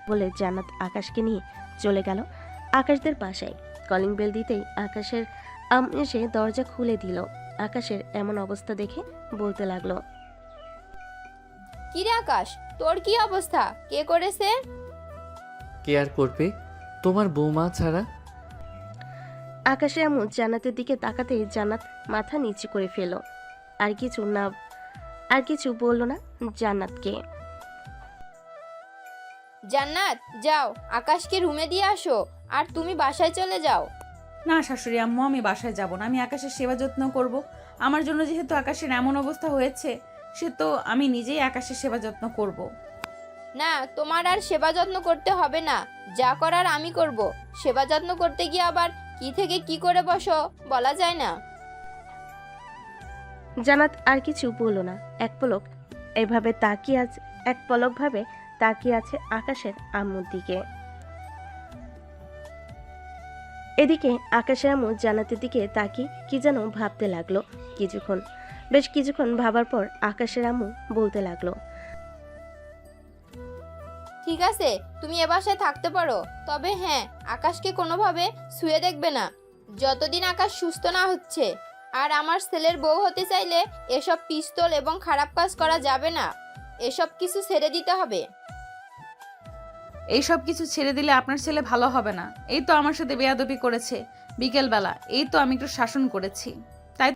বলে জান্নাত আকাশকে নিয়ে চলে গেল আকাশদের বাসায়। কলিং বেল দিতেই আকাশের এসে দরজা খুলে দিল। আকাশের এমন অবস্থা দেখে বলতে লাগলো, কিরে আকাশ, তোর কি অবস্থা? কে করেছে? কে আর করবে তোমার বৌমা ছাড়া? আকাশের আম্মু জান্নাতের দিকে তাকাতেই জান্নাত মাথা নিচু করে ফেল। আর কিছু বলল না জান্নাতকে। জান্নাত যাও, আকাশকে রুমে দিয়ে আসো, আর তুমি বাসায় চলে যাও। না শাশুড়ি আম্মু, আমি বাসায় যাব না। আমি আকাশের সেবা যত্ন করব। আমার জন্য যেহেতু আকাশের এমন অবস্থা হয়েছে, সে তো আমি নিজেই আকাশের সেবা যত্ন করব। না, তোমার আর সেবা যত্ন করতে হবে না, যা করার আমি করব। সেবা যত্ন করতে গিয়ে আবার কি থেকে কি করে বসো বলা যায় না। জান্নাত আর কিছু বলল না। এক পলক ভাবে তাকিয়ে আছে আকাশের আম্মুর দিকে। এদিকে আকাশের আম্মু জান্নাতের দিকে তাকিয়ে কি যেন ভাবতে লাগলো। বেশ কিছুক্ষণ ভাবার পর আকাশের আম্মু বলতে লাগলো, ঠিক আছে, তুমি এ বাসায় থাকতে পারো, তবে হ্যাঁ, আকাশকে কোনোভাবে ছুঁয়ে দেখবে না যতদিন আকাশ সুস্থ না হচ্ছে। আর আমার ছেলের বউ হতে চাইলে এসব পিস্তল এবং খারাপ কাজ করা যাবে না, এসব কিছু ছেড়ে দিতে হবে। এইসব কিছু ছেড়ে দিলে আপনার ছেলে ভালো হবে না। এই তো আমার সাথে বেয়াদবি করেছে বিকেলবেলা, এই তো আমি একটু শাসন করেছি। তাই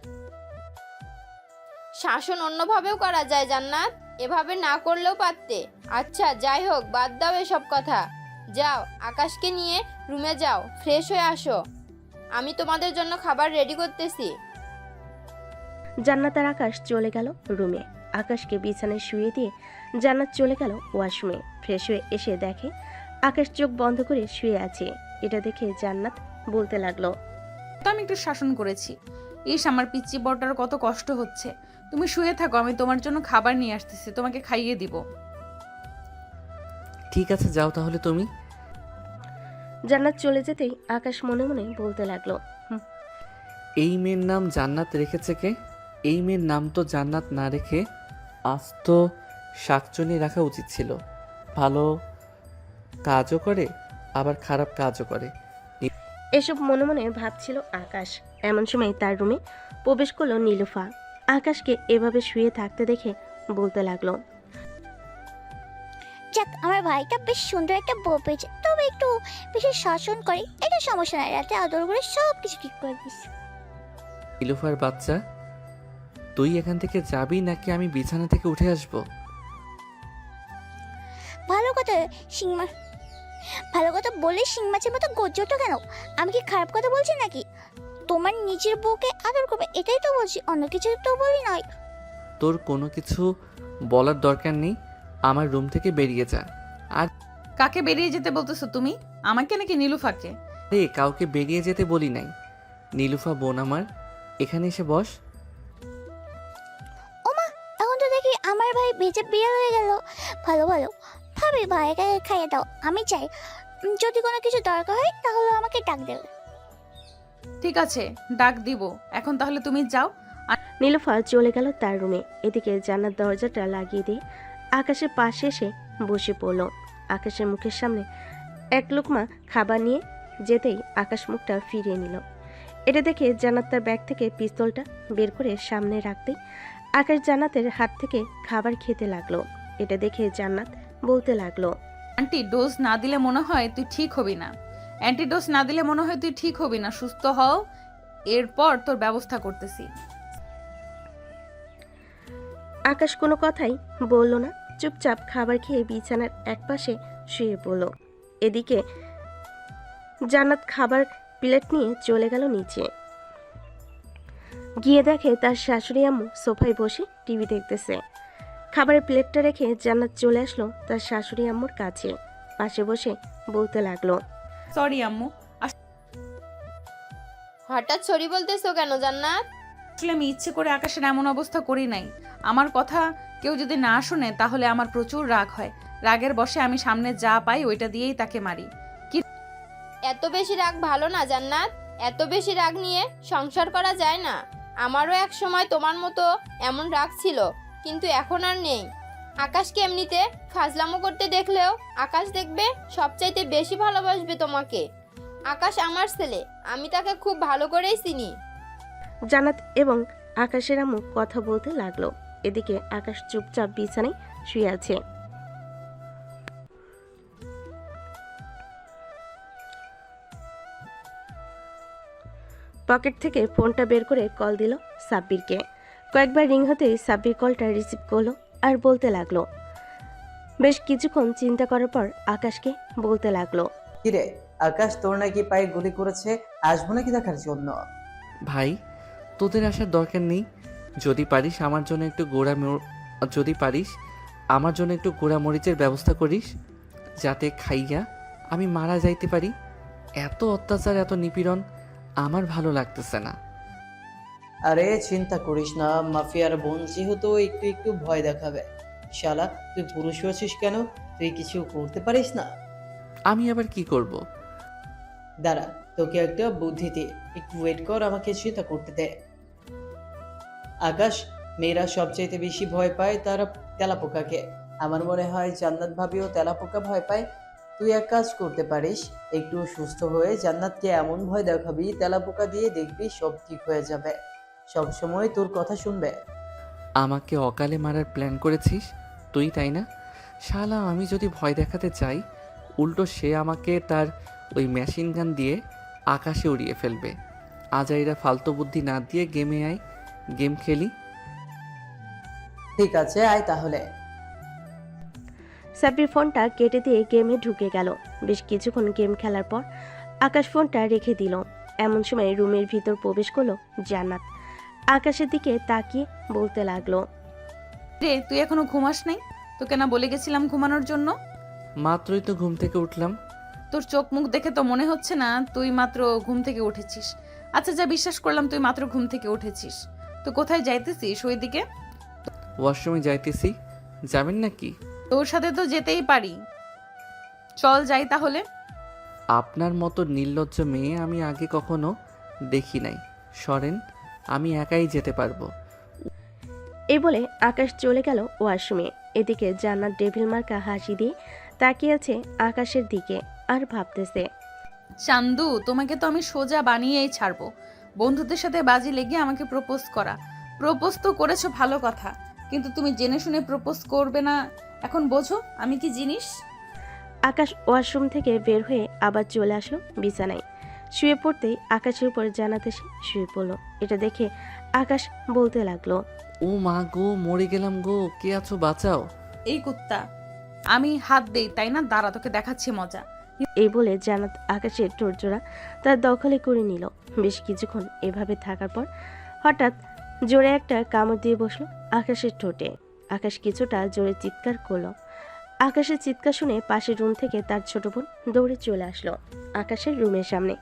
শাসন অন্যভাবেও করা যায় জান্নাত, এভাবে না করলেও পারতে। আচ্ছা যাই হোক, বাদ দাও এসব কথা। যাও, আকাশকে নিয়ে রুমে যাও, ফ্রেশ হয়ে আসো, আমি তোমাদের জন্য খাবার রেডি করতেছি। জান্নাত আর আকাশ চলে গেল রুমে। আকাশকে বিছানায় শুয়ে দিয়ে জান্নাত চলে গেল ওয়াশরুমে। ফ্রেশ হয়ে এসে দেখে আকাশ চোখ বন্ধ করে শুয়ে আছে। এটা দেখে জান্নাত বলতে লাগলো, তো আমি একটু শাসন করেছি। আমার পিচ্চি বড়টার কত কষ্ট হচ্ছে। তুমি শুয়ে থাকো, আমি তোমার জন্য খাবার নিয়ে আসতেছি, তোমাকে খাইয়ে দিব। ঠিক আছে যাও তাহলে তুমি। জান্নাত চলে যেতেই আকাশ মনে মনে বলতে লাগলো, এই মেয়ের নাম জান্নাত রেখেছে কে? এই মেয়ের নাম তো জান্নাত না রেখে আস্ত শাকচুনি রাখা উচিত ছিল। ভালো কাজও করে আবার খারাপ কাজও করে। এসব মনে মনে ভাবছিল আকাশ। এমন সময় তার রুমে প্রবেশ করলো নীলুফা। আকাশকে এভাবে শুয়ে থাকতে দেখে বলতে লাগলো, যাক, আমার ভাইটা বেশ সুন্দর একটা বউ পেয়েছে, তবে একটু বেশি শাসন করে। এটা সমস্যা নাই, রাতে আদর করে সব কিছু ঠিক করে দিস। নীলুফার বাচ্চা, তুই এখান থেকে যাবি নাকি আমি বিছানা থেকে উঠে আসব? ভালো কথা বলে শিং মাছের মতো গজ্জটা কেন? আমি কি খারাপ কথা বলছি নাকি? তোমার নিজের বউকে আদর করবে, এটাই তো বলছি, অন্য কিছু তো বলি নয়। তোর কোনো কিছু বলার দরকার নেই, আমার রুম থেকে বেরিয়ে যা। আর কাকে বেরিয়ে যেতে বলতেছো তুমি? আমাকে নাকি নীলুফাকে? কাউকে বেরিয়ে যেতে বলি নাই। নীলুফা বোন আমার, এখানে এসে বস। ওমা, এখন তো দেখি আমার ভাই বেঁচে বিয়ে হয়ে গেল। ভালো ভাবি, ভাইকে খাইয়ে দাও, আমি চাই। যদি কোনো কিছু দরকার হয় তাহলে আমাকে ডাক দেবে। ঠিক আছে, ডাক দিব। এখন তাহলে তুমি যাও। নীলুফা চলে গেল তার রুমে। এদিকে জান্নাত দরজাটা লাগিয়ে দিয়ে আকাশের পাশে এসে বসে পড়ল। আকাশের মুখের সামনে এক লোকমা খাবার নিয়ে যেতেই আকাশ মুখটা ফিরিয়ে নিল। এটা দেখে জান্নাত তার ব্যাগ থেকে পিস্তলটা বের করে সামনে রাখতেই আকাশ জান্নাতের হাত থেকে খাবার খেতে লাগলো। এটা দেখে জান্নাত বলতে লাগলো, অ্যান্টিডোজ না দিলে মনে হয় তুই ঠিক হবি না। অ্যান্টিডোজ না দিলে মনে হয় তুই ঠিক হবি না। সুস্থ হও, এরপর তোর ব্যবস্থা করতেছি। আকাশ কোনো কথাই বলল না, চুপচাপ খাবার খেয়ে বিছানার একপাশে শুয়ে পড়ল। এদিকে জান্নাত খাবার প্লেট নিয়ে চলে গেল নিচে। গিয়ে দেখে তার শাশুড়ি আম্মু সোফায় বসে টিভি দেখতেছে। খাবারের প্লেটটা রেখে জান্নাত চলে আসলো তার শাশুড়ি আম্মুর কাছে। পাশে বসে বলতে লাগলো, সরি আম্মু, হঠাৎ সরি বলতেছো কেন জান্নাত? আসলে আমি ইচ্ছে করে আকাশের এমন অবস্থা করি নাই। আমার কথা কেউ যদি না শুনে তাহলে আমার প্রচুর রাগ হয়। রাগের বশে আমি সামনে যা পাই ওইটা দিয়েই তাকে মারি। এত বেশি রাগ ভালো না জান্নাত। এত বেশি রাগ নিয়ে সংসার করা যায় না। আমারও এক সময় তোমার মতো এমন রাগ ছিল, কিন্তু এখন আর নেই। আকাশকে এমনিতে ফাজলামো করতে দেখলেও আকাশ দেখবে সবচাইতে বেশি ভালোবাসবে তোমাকে। আকাশ আমার ছেলে, আমি তাকে খুব ভালো করেই চিনি। জান্নাত এবং আকাশের আম্মু কথা বলতে লাগলো। এদিকে আকাশ চুপচাপ বিছানায় শুয়ে আছে। পকেট থেকে ফোনটা বের করে কল দিল সাব্বিরকে। কয়েকবার রিং হতেই সাব্বির কলটা রিসিভ করলো আর বলতে লাগলো। বেশ কিছুক্ষণ চিন্তা করার পর আকাশকে বলতে লাগলো, কিরে আকাশ, তোর নাকি পায়ে গুলি করেছে, আসবো নাকি দেখার জন্য? ভাই তোদের আসার দরকার নেই। যদি পারিস আমার জন্য একটু গোড়া মরিচের ব্যবস্থা করিস, যাতে খাইয়া আমি মারা যাইতে পারি। এত অত্যাচার, এত নিপীড়ন আমার ভালো লাগতেছে না। আরে চিন্তা করিস না, মাফিয়ার বোন যেহেতু একটু একটু ভয় দেখাবে। শালা তুই পুরুষ হয়েছিস কেন? তুই কিছু করতে পারিস না? আমি আবার কি করব? দাঁড়া, তোকে একটা বুদ্ধি দিয়ে একটু ওয়েট কর, আমাকে চিন্তা করতে দে। আকাশ, মেয়েরা সবচাইতে বেশি ভয় পায় তারা তেলাপোকাকে। আমার মনে হয় জান্নাত ভাবিও তেলাপোকা ভয় পায়। তুই এক কাজ করতে পারিস, একটু সুস্থ হয়ে জান্নাতকে এমন ভয় দেখাবি, তেলাপোকা দিয়ে দেখবি সব ঠিক হয়ে যাবে। সব সময় তোর কথা শুনবে। আমাকে অকালে মারার প্ল্যান করেছিস তুই, তাই না? শালা আমি যদি ভয় দেখাতে চাই, উল্টো সে আমাকে তার ওই মেশিন গান দিয়ে আকাশে উড়িয়ে ফেলবে। আজাইরা ফালতু বুদ্ধি না দিয়ে গেমে আয়, গেম খেলি। ঠিক আছে, আয় তাহলে। সাব্বির ফোনটা কেটে দিয়ে গেমে ঢুকে গেল। বেশ কিছুক্ষণ গেম খেলার পর আকাশ ফোনটা রেখে দিল। এমন সময় রুমের ভিতর প্রবেশ করলো জান্নাত। আকাশের দিকে তাকিয়ে বলতে লাগলো, রে তুই এখনো ঘুমাস নাই? তোকে না বলে গেছিলাম ঘুমানোর জন্য? মাত্রই তো ঘুম থেকে উঠলাম। তোর চোখ মুখ দেখে তো মনে হচ্ছে না তুই মাত্র ঘুম থেকে উঠেছিস। আচ্ছা যা, বিশ্বাস করলাম তুই মাত্র ঘুম থেকে উঠেছিস। তো কোথায় যাইতেছিস ওইদিকে? ওয়াশরুমে যাইতেছি, যাবেন নাকি? তোর সাথে তো যেতেই পারি, চল যাই তাহলে। আপনার মতো নির্লজ্জ মেয়ে আমি আগে কখনো দেখি নাই। সরেন, আমি একাই যেতে পারবো। এই বলে আকাশ চলে গেল ওয়াশরুমে। এদিকে জান্নাত ডেভিল মার্কা হাসি দিয়ে তাকিয়ে আছে আকাশের দিকে আর ভাবতেছে, চান্দু, তোমাকে তো আমি সোজা বানিয়েই ছাড়বো। বন্ধুদের সাথে বাজি লেগে আমাকে প্রপোজ করা। প্রপোজ তো করেছো ভালো কথা, কিন্তু তুমি জেনে শুনে প্রপোজ করবে না, এখন বোঝো আমি কি জিনিস। আকাশ ওয়াশরুম থেকে বের হয়ে আবার চলে আসলো বিছানায়। শুয়ে পড়তেই আকাশের উপর জান্নাত এসে শুয়ে পড়লো। এটা দেখে আকাশ বলতে লাগলো, ও মা গো, মরে গেলাম গো, কে আছো বাঁচাও। এই কুত্তা, আমি হাত দেই তাই না? দাঁড়া, তোকে দেখাচ্ছি মজা। এই বলে জান্নাত আকাশের ঠোঁটজোড়া তার দখলে করে নিল। বেশ কিছুক্ষণ এভাবে থাকার পর হঠাৎ জোরে একটা কামড় দিয়ে বসলো আকাশের ঠোঁটে। আকাশ কিছুটা জোরে চিৎকার করলো। আকাশের চিৎকার শুনে পাশের রুম থেকে তার ছোট বোন দৌড়ে চলে আসলো আকাশের রুমের সামনে।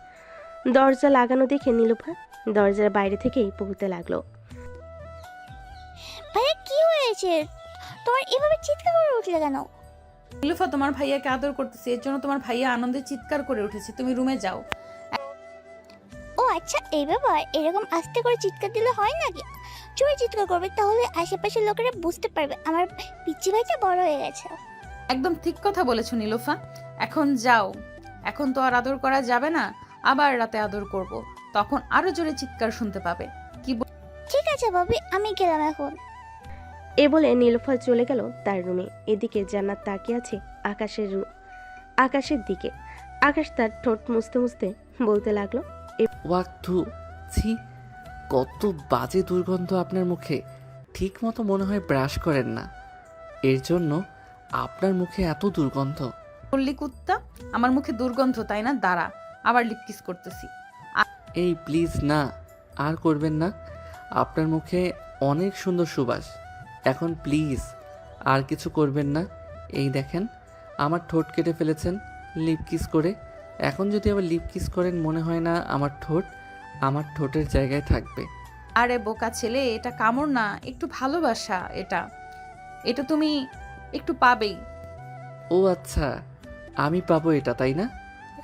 দরজা লাগানো দেখে নীলুফা দরজার বাইরে থেকেই বলতে লাগলো, ভাইয়া কি হয়েছে? তোমার এভাবে চিৎকার করে উঠলে কেন? নীলুফা, তোমার ভাইয়াকে আদর করতেছে, এর জন্য তোমার ভাইয়া আনন্দে চিৎকার করে উঠেছে। তুমি রুমে যাও। ও আচ্ছা, এই ব্যাপার। এরকম আস্তে করে চিৎকার দিলে হয় নাকি? জোরে চিৎকার করবে, তাহলে আশেপাশের লোকেরা বুঝতে পারবে আমার পিচ্চি ভাইটা বড় হয়ে গেছে। একদম ঠিক কথা বলেছো নীলুফা, এখন যাও। এখন তো আর আদর করা যাবে না, আবার রাতে আদর করব, তখন আরো জোরে চিৎকার শুনতে পাবে। কি ঠিক আছে ভাবি, আমি গেলাম এখন। এ বলে নীলুফা চলে গেল তার রুমে। এদিকে জান্নাত তাকিয়ে আছে আকাশের দিকে। আকাশ তার ঠোঁট মুছতে মুছতে বলতে লাগলো, ওয়াক্থু, ছি, কত বাজে দুর্গন্ধ আপনার মুখে। ঠিক মতো মনে হয় ব্রাশ করেন না। এর জন্য আপনার মুখে এত দুর্গন্ধ। বললি কুত্তা, আমার মুখে দুর্গন্ধ তাই না? দাঁড়া, আবার লিপ কিস করতেছি। এই প্লিজ না, আর করবেন না। আপনার মুখে অনেক সুন্দর সুবাস। এখন প্লিজ আর কিছু করবেন না। এই দেখেন আমার ঠোঁট কেটে ফেলেছেন লিপ কিস করে। এখন যদি আবার লিপ কিস করেন মনে হয় না আমার ঠোঁটের জায়গায় থাকবে। আরে বোকা ছেলে, এটা কামড় না, একটু ভালোবাসা। এটা এটা তুমি একটু পাবেই। ও আচ্ছা, আমি পাবো এটা তাই না?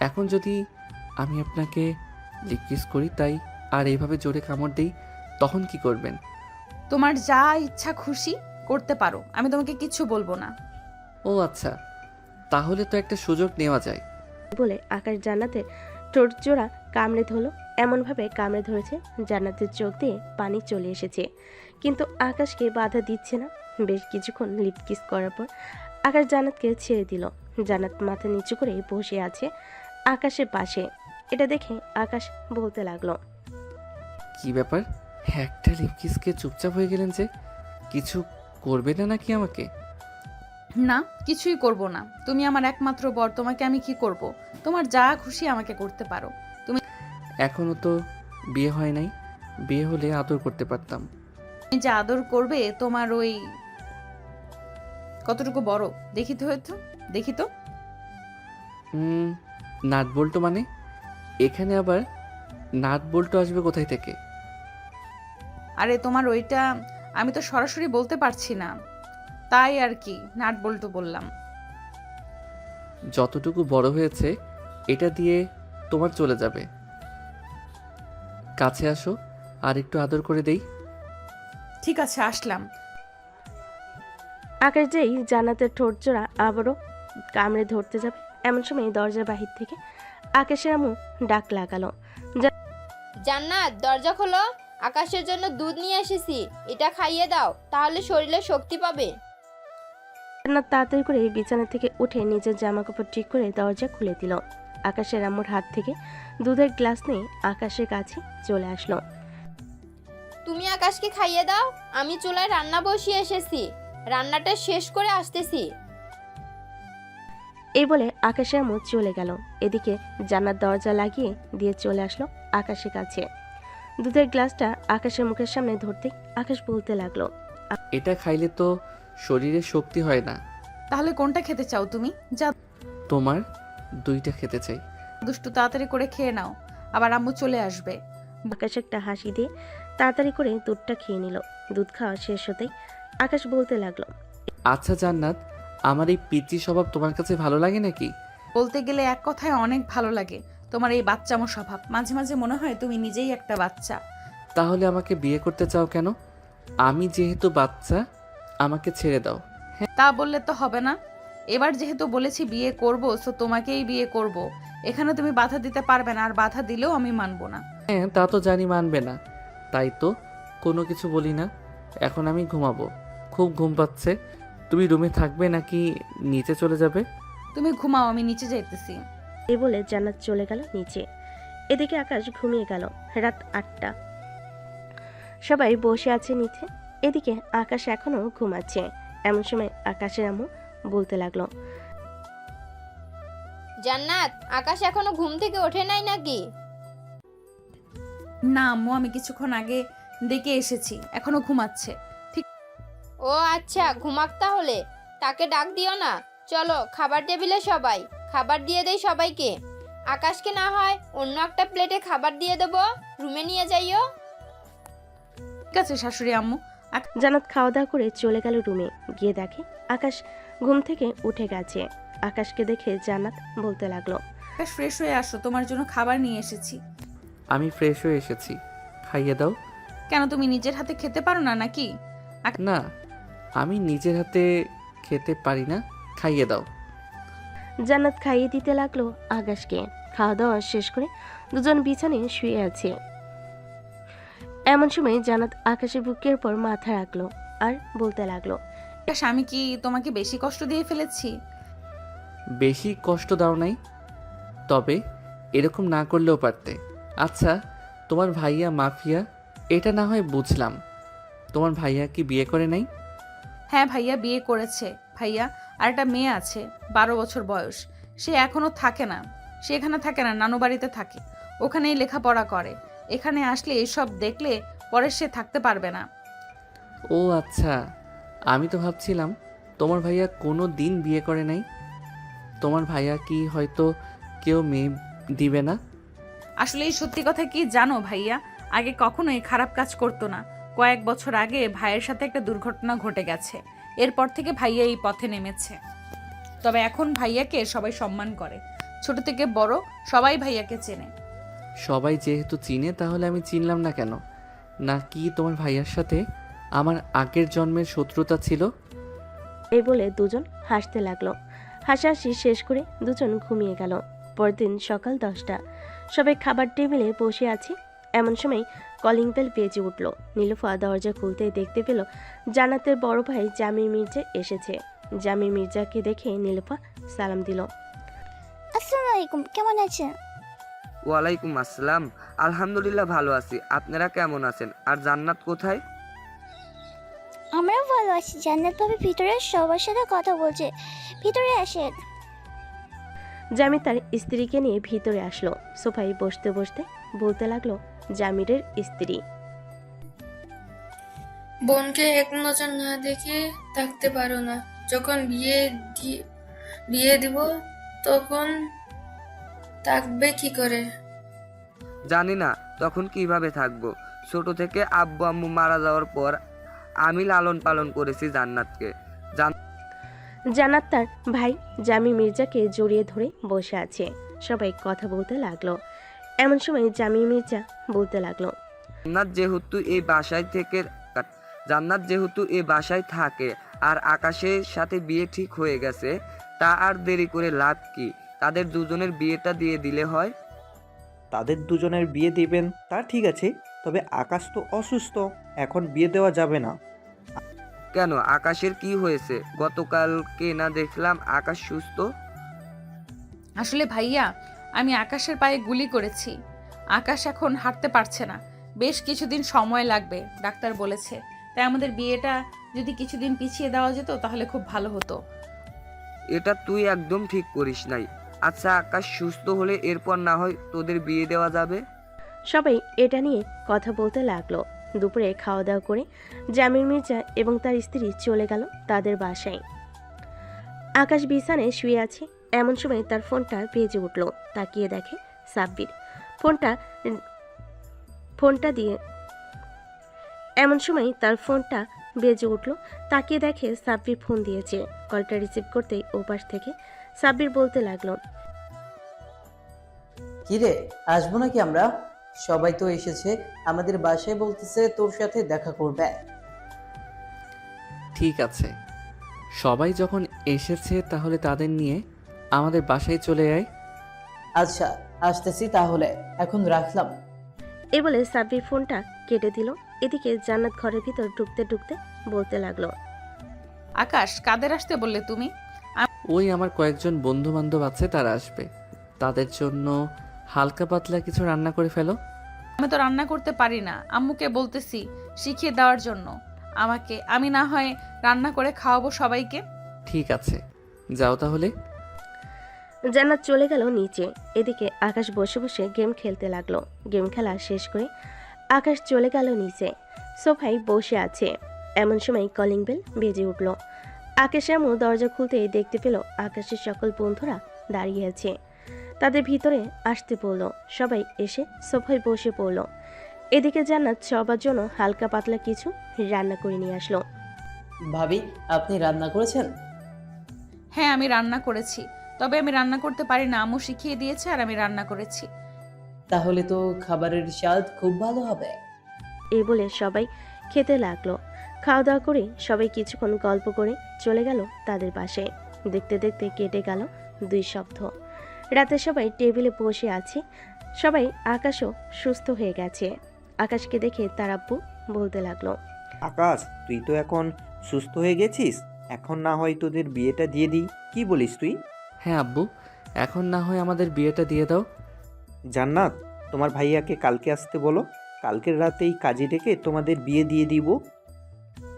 এখন যদি আমি আপনাকে লিপ কিস করি তাই আর এইভাবে জোরে কামড় দিই, তখন কি করবেন? তোমার যা ইচ্ছা খুশি করতে পারো, আমি তোমাকে কিচ্ছু বলবো না। ও আচ্ছা, তাহলে তো একটা সুযোগ নেওয়া যায়। বলে আকাশ জান্নাতের ঠোঁট জোড়া কামড়ে ধরলো। এমনভাবে কামড়ে ধরেছে জান্নাতের চোখ দিয়ে পানি চলে এসেছে, কিন্তু আকাশকে বাধা দিচ্ছে না। বেশ কিছুক্ষণ লিপ কিস করার পর আকাশ জান্নাতকে ছেড়ে দিল। জান্নাত মাথা নিচু করে বসে আছে আকাশের পাশে। এটা দেখে আকাশ বলতে লাগলো, কি ব্যাপার, একটা লিপ কিসকে চুপচাপ হয়ে গেলেন যে? কিছু করবে না নাকি আমাকে? না, কিছুই করব না। তুমি আমার একমাত্র বর, তোমাকে আমি কি করব? তোমার যা খুশি আমাকে করতে পারো। তুমি এখনো তো বিয়ে হয় নাই, বিয়ে হলে আদর করতে পারতাম। যে আদর করবে তোমার ওই কতটুকু বড় দেখি তো। নাট বল্টু মানে? এখানে আবার নাট বল্টু আসবে কোথায় থেকে? আরে তোমার ওইটা আমি তো সরাসরি বলতে পারছি না, তাই আর কি নাট বল্টু বললাম। যতটুকু বড় হয়েছে এটা দিয়ে তোমার চলে যাবে। কাছে আসো আর একটু আদর করে দেই। ঠিক আছে, আসলাম। আকাশ যেই জান্নাতের ঠোঁট জোড়া আবারও কামড়ে ধরতে যাবে, এমন সময় দরজার বাহির থেকে আকাশের আম্মু ডাক লাগালো, জান্নাত দরজা খোলো, আকাশের জন্য দুধ নিয়ে এসেছি, এটা খাইয়ে দাও, তাহলে শরীরে শক্তি পাবে। জান্নাত তাড়াতাড়ি করে বিছানা থেকে উঠে নিজের জামা কাপড় ঠিক করে দরজা খুলে দিল। আকাশের আম্মুর হাত থেকে দুধের গ্লাস নিয়ে আকাশের কাছে চলে আসলো। তুমি আকাশকে খাইয়ে দাও, আমি চুলায় রান্না বসিয়ে এসেছি, রান্নাটা শেষ করে আসতেছি। এই বলে আকাশের আম্মু চলে গেল। এদিকে জান্নাত দরজা লাগিয়ে দিয়ে চলে আসলো আকাশের কাছে। দুধের গ্লাসটা আকাশের মুখের সামনে ধরতে আকাশ বলতে লাগলো, এটা খাইলে তো শরীরে শক্তি হয় না। তাহলে কোনটা খেতে চাও তুমি? যা তোমার দুইটা খেতে চাই। দুষ্টু, তাড়াতাড়ি করে খেয়ে নাও, আবার আম্মু চলে আসবে। আকাশ একটা হাসি দিয়ে তাড়াতাড়ি করে দুধটা খেয়ে নিল। দুধ খাওয়া শেষ হতেই আকাশ বলতে লাগলো, আচ্ছা জান্নাত, আমার এই পিচ্চি স্বভাব তোমার কাছে ভালো লাগে নাকি? বলতে গেলে এক কথায় অনেক ভালো লাগে। তোমার এই বাচ্চামো স্বভাব, মাঝে মাঝে মনে হয় তুমি নিজেই একটা বাচ্চা। তাহলে আমাকে বিয়ে করতে চাও কেন? আমি যেহেতু বাচ্চা, আমাকে ছেড়ে দাও। তা বললে তো হবে না। এবার যেহেতু বলেছি বিয়ে করব, সো তোমাকেই বিয়ে করব। এখানে তুমি বাধা দিতে পারবে না, আর বাধা দিলেও আমি মানবো না। হ্যাঁ, তা তো জানি মানবে না, তাই তো কোনো কিছু বলি না। এখন আমি ঘুমাবো, খুব ঘুম পাচ্ছে। তুমি রুমে থাকবে নাকি নিচে চলে যাবে? তুমি ঘুমাও, আমি নিচে যাইতেছি। এই বলে জান্নাত চলে গেল নিচে। এদিকে আকাশ ঘুমিয়ে গেল। রাত 8টা। সবাই বসে আছে নিচে। এদিকে আকাশ এখনো ঘুমাচ্ছে। এমন সময় আকাশের আম্মু বলতে লাগলো, জান্নাত, আকাশ এখনো ঘুম থেকে ওঠে নাই নাকি? না আম্মু, আমি কিছুক্ষণ আগে ডেকে এসেছি, এখনো ঘুমাচ্ছে। ঠিক। ও আচ্ছা, ঘুমাক তাহলে, তাকে ডাক দিও না। চলো খাবার টেবিলে সবাই, খাবার দিয়ে দেই সবাইকে। আকাশকে না হয় অন্য একটা প্লেটে খাবার দিয়ে দেবো, রুমে নিয়ে যাইও। ঠিক আছে শাশুড়ি আম্মু। জান্নাত খাওয়া দাওয়া করে চলে গেল রুমে। গিয়ে দেখে আকাশ ঘুম থেকে উঠে গেছে। আকাশকে দেখে জান্নাত বলতে লাগলো, আকাশ ফ্রেশ হয়ে আসো, তোমার জন্য খাবার নিয়ে এসেছি। আমি ফ্রেশ হয়ে এসেছি, খাইয়ে দাও। কেন, তুমি নিজের হাতে খেতে পারো না নাকি? না, আমি নিজের হাতে খেতে পারি না, খাইয়ে দাও। জান্নাত খাইয়ে দিতে লাগলো আকাশকে। খাওয়া দাওয়া শেষ করে দুজন বিছানায় শুয়ে আছে। এমন সময় জান্নাত আকাশের বুকের উপর মাথা রাখলো আর বলতে লাগলো, আকাশ, আমি কি তোমাকে বেশি কষ্ট দিয়ে ফেলেছি? বেশি কষ্ট দাও নাই, তবে এরকম না করলেও পারতে। আচ্ছা, তোমার ভাইয়া মাফিয়া, এটা না হয় বুঝলাম। তোমার ভাইয়া কি বিয়ে করে নাই? হ্যাঁ ভাইয়া বিয়ে করেছে ভাইয়া, আর একটা মেয়ে আছে 12 বছর বয়স। সে এখনো থাকে না, সে এখানে থাকে না, নানু বাড়িতে থাকে, ওখানেই লেখাপড়া করে। এখানে আসলে এসব দেখলে পরে সে থাকতে পারবে না। ও আচ্ছা, আমি তো ভাবছিলাম তোমার ভাইয়া কোনো দিন বিয়ে করে নাই। তোমার ভাইয়া কি হয়তো কেউ মেয়ে দিবে না? আসলে এই সত্যি কথা কি জানো ভাইয়া, আগে কখনোই খারাপ কাজ করতো না। কয়েক বছর আগে ভাইয়ের সাথে একটা দুর্ঘটনা ঘটে গেছে, এরপর থেকে ভাইয়া এই পথে নেমেছে। তবে এখন ভাইয়াকে সবাই সম্মান করে, ছোট থেকে বড় সবাই ভাইয়াকে চেনে। সবাই যেহেতু চিনে তাহলে আমি চিনলাম না কেন? না কি তোমার ভাইয়ার সাথে আমার আগের জন্মের শত্রুতা ছিল? এই বলে দুজন হাসতে লাগলো। হাসাহাসি শেষ করে দুজন ঘুমিয়ে গেল। পরদিন সকাল 10টা, সবাই খাবার টেবিলে বসে আছে। এমন সময় কলিং বেল বেজে উঠল। নীলুফা দরজা খুলতেই দেখতে পেল জান্নাতের বড় ভাই জামির মির্জা এসেছে। জামির মির্জাকে দেখে নীলুফা সালাম দিল। আসসালামু আলাইকুম, কেমন আছেন? ওয়ালাইকুম আসসালাম, আলহামদুলিল্লাহ ভালো আছি। আপনারা কেমন আছেন? আর জান্নাত কোথায়? আমরাও ভালো আছি। জান্নাত ভাবি ভিতরে সবার সাথে কথা বলছে, ভিতরে আসেন। জামির তার স্ত্রীকে নিয়ে ভিতরে আসলো। সোফায় বসতে বসতে বলতে লাগলো জামিরের স্ত্রী। বোনকে এক নজর না দেখে থাকতে পারো না, যখন বিয়ে দিব তখন থাকবে কি করে? জানি না তখন কিভাবে থাকবো। ছোট থেকে আব্বু আম্মু মারা যাওয়ার পর আমি লালন পালন করেছি জান্নাতকে। জান্নাত তার ভাই জামির মির্জাকে জড়িয়ে ধরে বসে আছে। সবাই কথা বলতে লাগলো। এমন সময় জামির মির্জা বলতে লাগলো, জান্নাত যেহেতু এই বাসায় থাকে আর আকাশের সাথে বিয়ে ঠিক হয়ে গেছে, তা আর দেরি করে লাভ কি? তাদের দুজনের বিয়েটা দিয়ে দিলে হয়। তাদের দুজনের বিয়ে দিবেন তা ঠিক আছে, তবে আকাশ তো অসুস্থ, এখন বিয়ে দেওয়া যাবে না। কেন, আকাশের কি হয়েছে? গতকালকে না দেখলাম আকাশ সুস্থ। আসলে ভাইয়া, আমি আকাশের পায়ে গুলি করেছি। আকাশ এখন হাঁটতে পারছে না, বেশ কিছুদিন সময় লাগবে ডাক্তার বলেছে। তাই আমাদের বিয়েটা যদি কিছুদিন পিছিয়ে দেওয়া যেত তাহলে খুব ভালো হতো। এটা তুই একদম ঠিক করিস নাই। আচ্ছা, আকাশ সুস্থ হলে এরপর না হয় তোদের বিয়ে দেওয়া যাবে। সবাই এটা নিয়ে কথা বলতে লাগলো। দুপুরে খাওয়া দাওয়া করে জামির মির্জা এবং তার স্ত্রী চলে গেল তাদের বাসায়। আকাশ বিছানায় শুয়ে আছে। এমন সময় তার ফোনটা বেজে উঠল। তাকিয়ে দেখে সাব্বির। ফোনটা দিয়ে এমন সময় তার ফোনটা বেজে উঠল। তাকিয়ে দেখে সাব্বির ফোন দিয়েছে। কলটা রিসিভ করতেই ওপাশ থেকে সাব্বির বলতে লাগলো, কিরে, আসবো নাকি আমরা? সবাই তো এসেছে আমাদের বাসায়, বলতেছে তোর সাথে দেখা করবে। ঠিক আছে, সবাই যখন এসেছে তাহলে তাদের নিয়ে আমাদের বাসায় চলে আয়। আচ্ছা, আসতেছি তাহলে, এখন রাখলাম। এ বলে সাব্বির ফোনটা কেটে দিল। এদিকে জান্নাত ঘরের ভিতর ঢুকতে ঢুকতে বলতে লাগলো, আকাশ, কাদের আসতে বললে তুমি? ওই আমার কয়েকজন বন্ধু বান্ধব আছে, তারা আসবে। তাদের জন্য হালকা পাতলা কিছু রান্না করে ফেলো। আমি তো রান্না করতে পারি না, আম্মুকে বলতেছি শিখিয়ে দেওয়ার জন্য আমাকে। আমি না হয় রান্না করে খাওয়াবো সবাইকে। ঠিক আছে, যাও তাহলে। জান্নাত চলে গেল নিচে। এদিকে আকাশ বসে বসে গেম খেলতে লাগলো। গেম খেলা শেষ করে আকাশ চলে গেল নিচে। সোফায় বসে আছে। এমন সময় কলিং বেল বেজে উঠল। আকাশ আম্মু দরজা খুলতেই দেখতে পেল আকাশের সকল বন্ধুরা দাঁড়িয়ে আছে। তাদের ভিতরে আসতে বলল। সবাই এসে সোফায় বসে পড়ল। এদিকে জান্নাত সবার জন্য হালকা পাতলা কিছু রান্না করে নিয়ে আসলো। ভাবি, আপনি রান্না করেছেন? হ্যাঁ, আমি রান্না করেছি, তবে আমি রান্না করতে পারি না। আম্মু শিখিয়ে দিয়েছে আর আমি রান্না করেছি। তাহলে তো খাবারের স্বাদ খুব ভালো হবে। এই বলে সবাই খেতে লাগলো। খাওয়া দাওয়া করে সবাই কিছুক্ষণ গল্প করে চলে গেল তাদের বাসায়। দেখতে দেখতে কেটে গেল 2 সপ্তাহ। রাতে সবাই টেবিলে বসে আছে। সবাই আকাশও সুস্থ হয়ে গেছে। আকাশকে দেখে তার আব্বু বলতে লাগলো, আকাশ, তুই তো এখন সুস্থ হয়ে গেছিস, এখন না হয় তোদের বিয়েটা দিয়ে দিই, কি বলিস তুই? হ্যাঁ আব্বু, এখন না হয় আমাদের বিয়েটা দিয়ে দাও। জান্নাত, তোমার ভাইয়াকে কালকে আসতে বলো, কালকের রাতেই কাজে ডেকে তোমাদের বিয়ে দিয়ে দিব।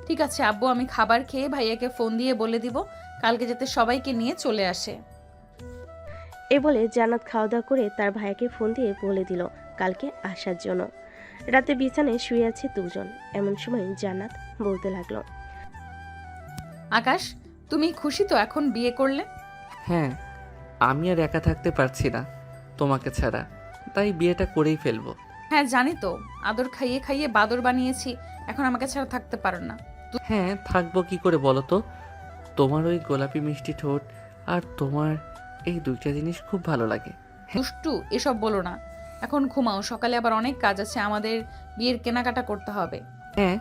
ঠিক আছে আব্বু, আমি খাবার খেয়ে ভাইয়াকে ফোন দিয়ে বলে দিব কালকে যাতে সবাইকে নিয়ে চলে আসে। এ বলে জান্নাত খাওয়া দাওয়া করে তার ভাইকে ফোন দিয়ে বলে দিল কালকে আসার জন্য। রাতে বিছানায় শুয়ে আছে দুজন। এমন সময় জান্নাত বলতে লাগলো, আকাশ, তুমি খুশি তো এখন বিয়ে করলে? হ্যাঁ, আমি আর একা থাকতে পারছি না তোমাকে ছাড়া, তাই বিয়েটা করেই ফেলবো। হ্যাঁ জানি তো, আদর খাইয়ে খাইয়ে বাদর বানিয়েছি, এখন আমাকে ছাড়া থাকতে পারো না। হ্যাঁ, থাকবো কি করে বলো তো? তোমার ওই গোলাপি মিষ্টি ঠোঁট আর তোমার এই দুইটা জিনিস খুব ভালো লাগে। দুষ্টু, এসব বলো না, এখন ঘুমাও, সকালে আবার অনেক কাজ আছে, আমাদের বিয়ের কেনাকাটা করতে হবে। হ্যাঁ।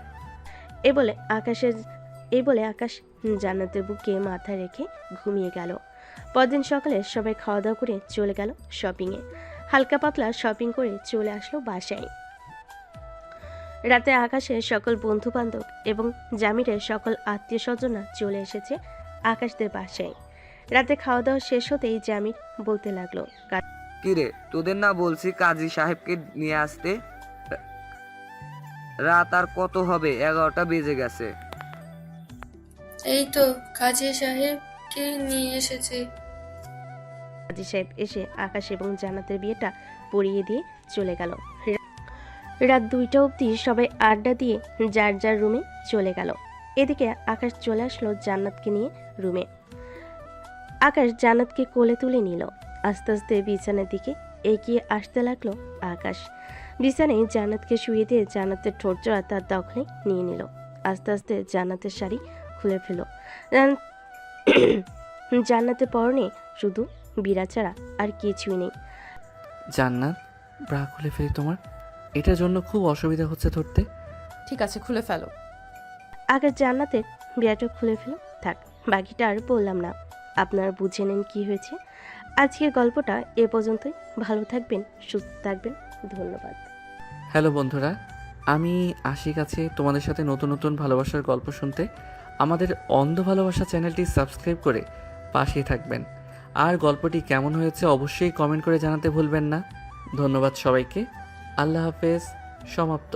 এ বলে আকাশ জান্নাতের বুকে মাথা রেখে ঘুমিয়ে গেল। পরদিন সকালে সবাই খাওয়া দাওয়া করে চলে গেল শপিংয়ে। হালকা পাতলা শপিং করে চলে আসলো বাসায়। রাতে আকাশের সকল বন্ধু বান্ধব এবং জামিরের সকল আত্মীয় স্বজনরা চলে এসেছে আকাশদের বাসায়। রাতে খাওয়া দাওয়া শেষ হতেই জামির বলতে লাগলো, কিরে, তোদের না বলছি কাজী সাহেবকে নিয়ে আসতে? রাত আর কত হবে, 11টা বেজে গেছে। এই তো কাজী সাহেবকে নিয়ে এসেছে। কাজী সাহেব এসে আকাশ এবং জান্নাতের বিয়েটা পড়িয়ে দিয়ে চলে গেল। রাত 2টা অবধি সবাই আড্ডা দিয়ে যার যার রুমে চলে গেল। এদিকে আকাশ চলে আসলো জান্নাতকে নিয়ে রুমে। আকাশ জান্নাতকে কোলে তুলে নিল। আস্তে আস্তে বিছানার দিকে এগিয়ে আসতে লাগলো আকাশ। বিছানায় জান্নাতকে শুয়ে দিয়ে জান্নাতের ঠোঁট জোড়া তার দখলে নিয়ে নিল। আস্তে আস্তে জান্নাতের শাড়ি খুলে ফেল। জান্নাতের পরনে শুধু বিড়া ছাড়া আর কিছুই নেই। জান্নাত, ব্রা খুলে ফেলি তোমার, এটার জন্য খুব অসুবিধা হচ্ছে ধরতে। ঠিক আছে, খুলে ফেলো। আকাশ জান্নাতের বিড়াটা খুলে ফেল। থাক, বাকিটা আর বললাম না, আপনারা বুঝে নেন কি হয়েছে। আজকের গল্পটা এ পর্যন্তই। ভালো থাকবেন, সুস্থ থাকবেন, ধন্যবাদ। হ্যালো বন্ধুরা, আমি আশিক আছি তোমাদের সাথে নতুন নতুন ভালোবাসার গল্প শুনতে। আমাদের অন্ধ ভালোবাসা চ্যানেলটি সাবস্ক্রাইব করে পাশেই থাকবেন। আর গল্পটি কেমন হয়েছে অবশ্যই কমেন্ট করে জানাতে ভুলবেন না। ধন্যবাদ সবাইকে। আল্লাহ হাফেজ। সমাপ্ত।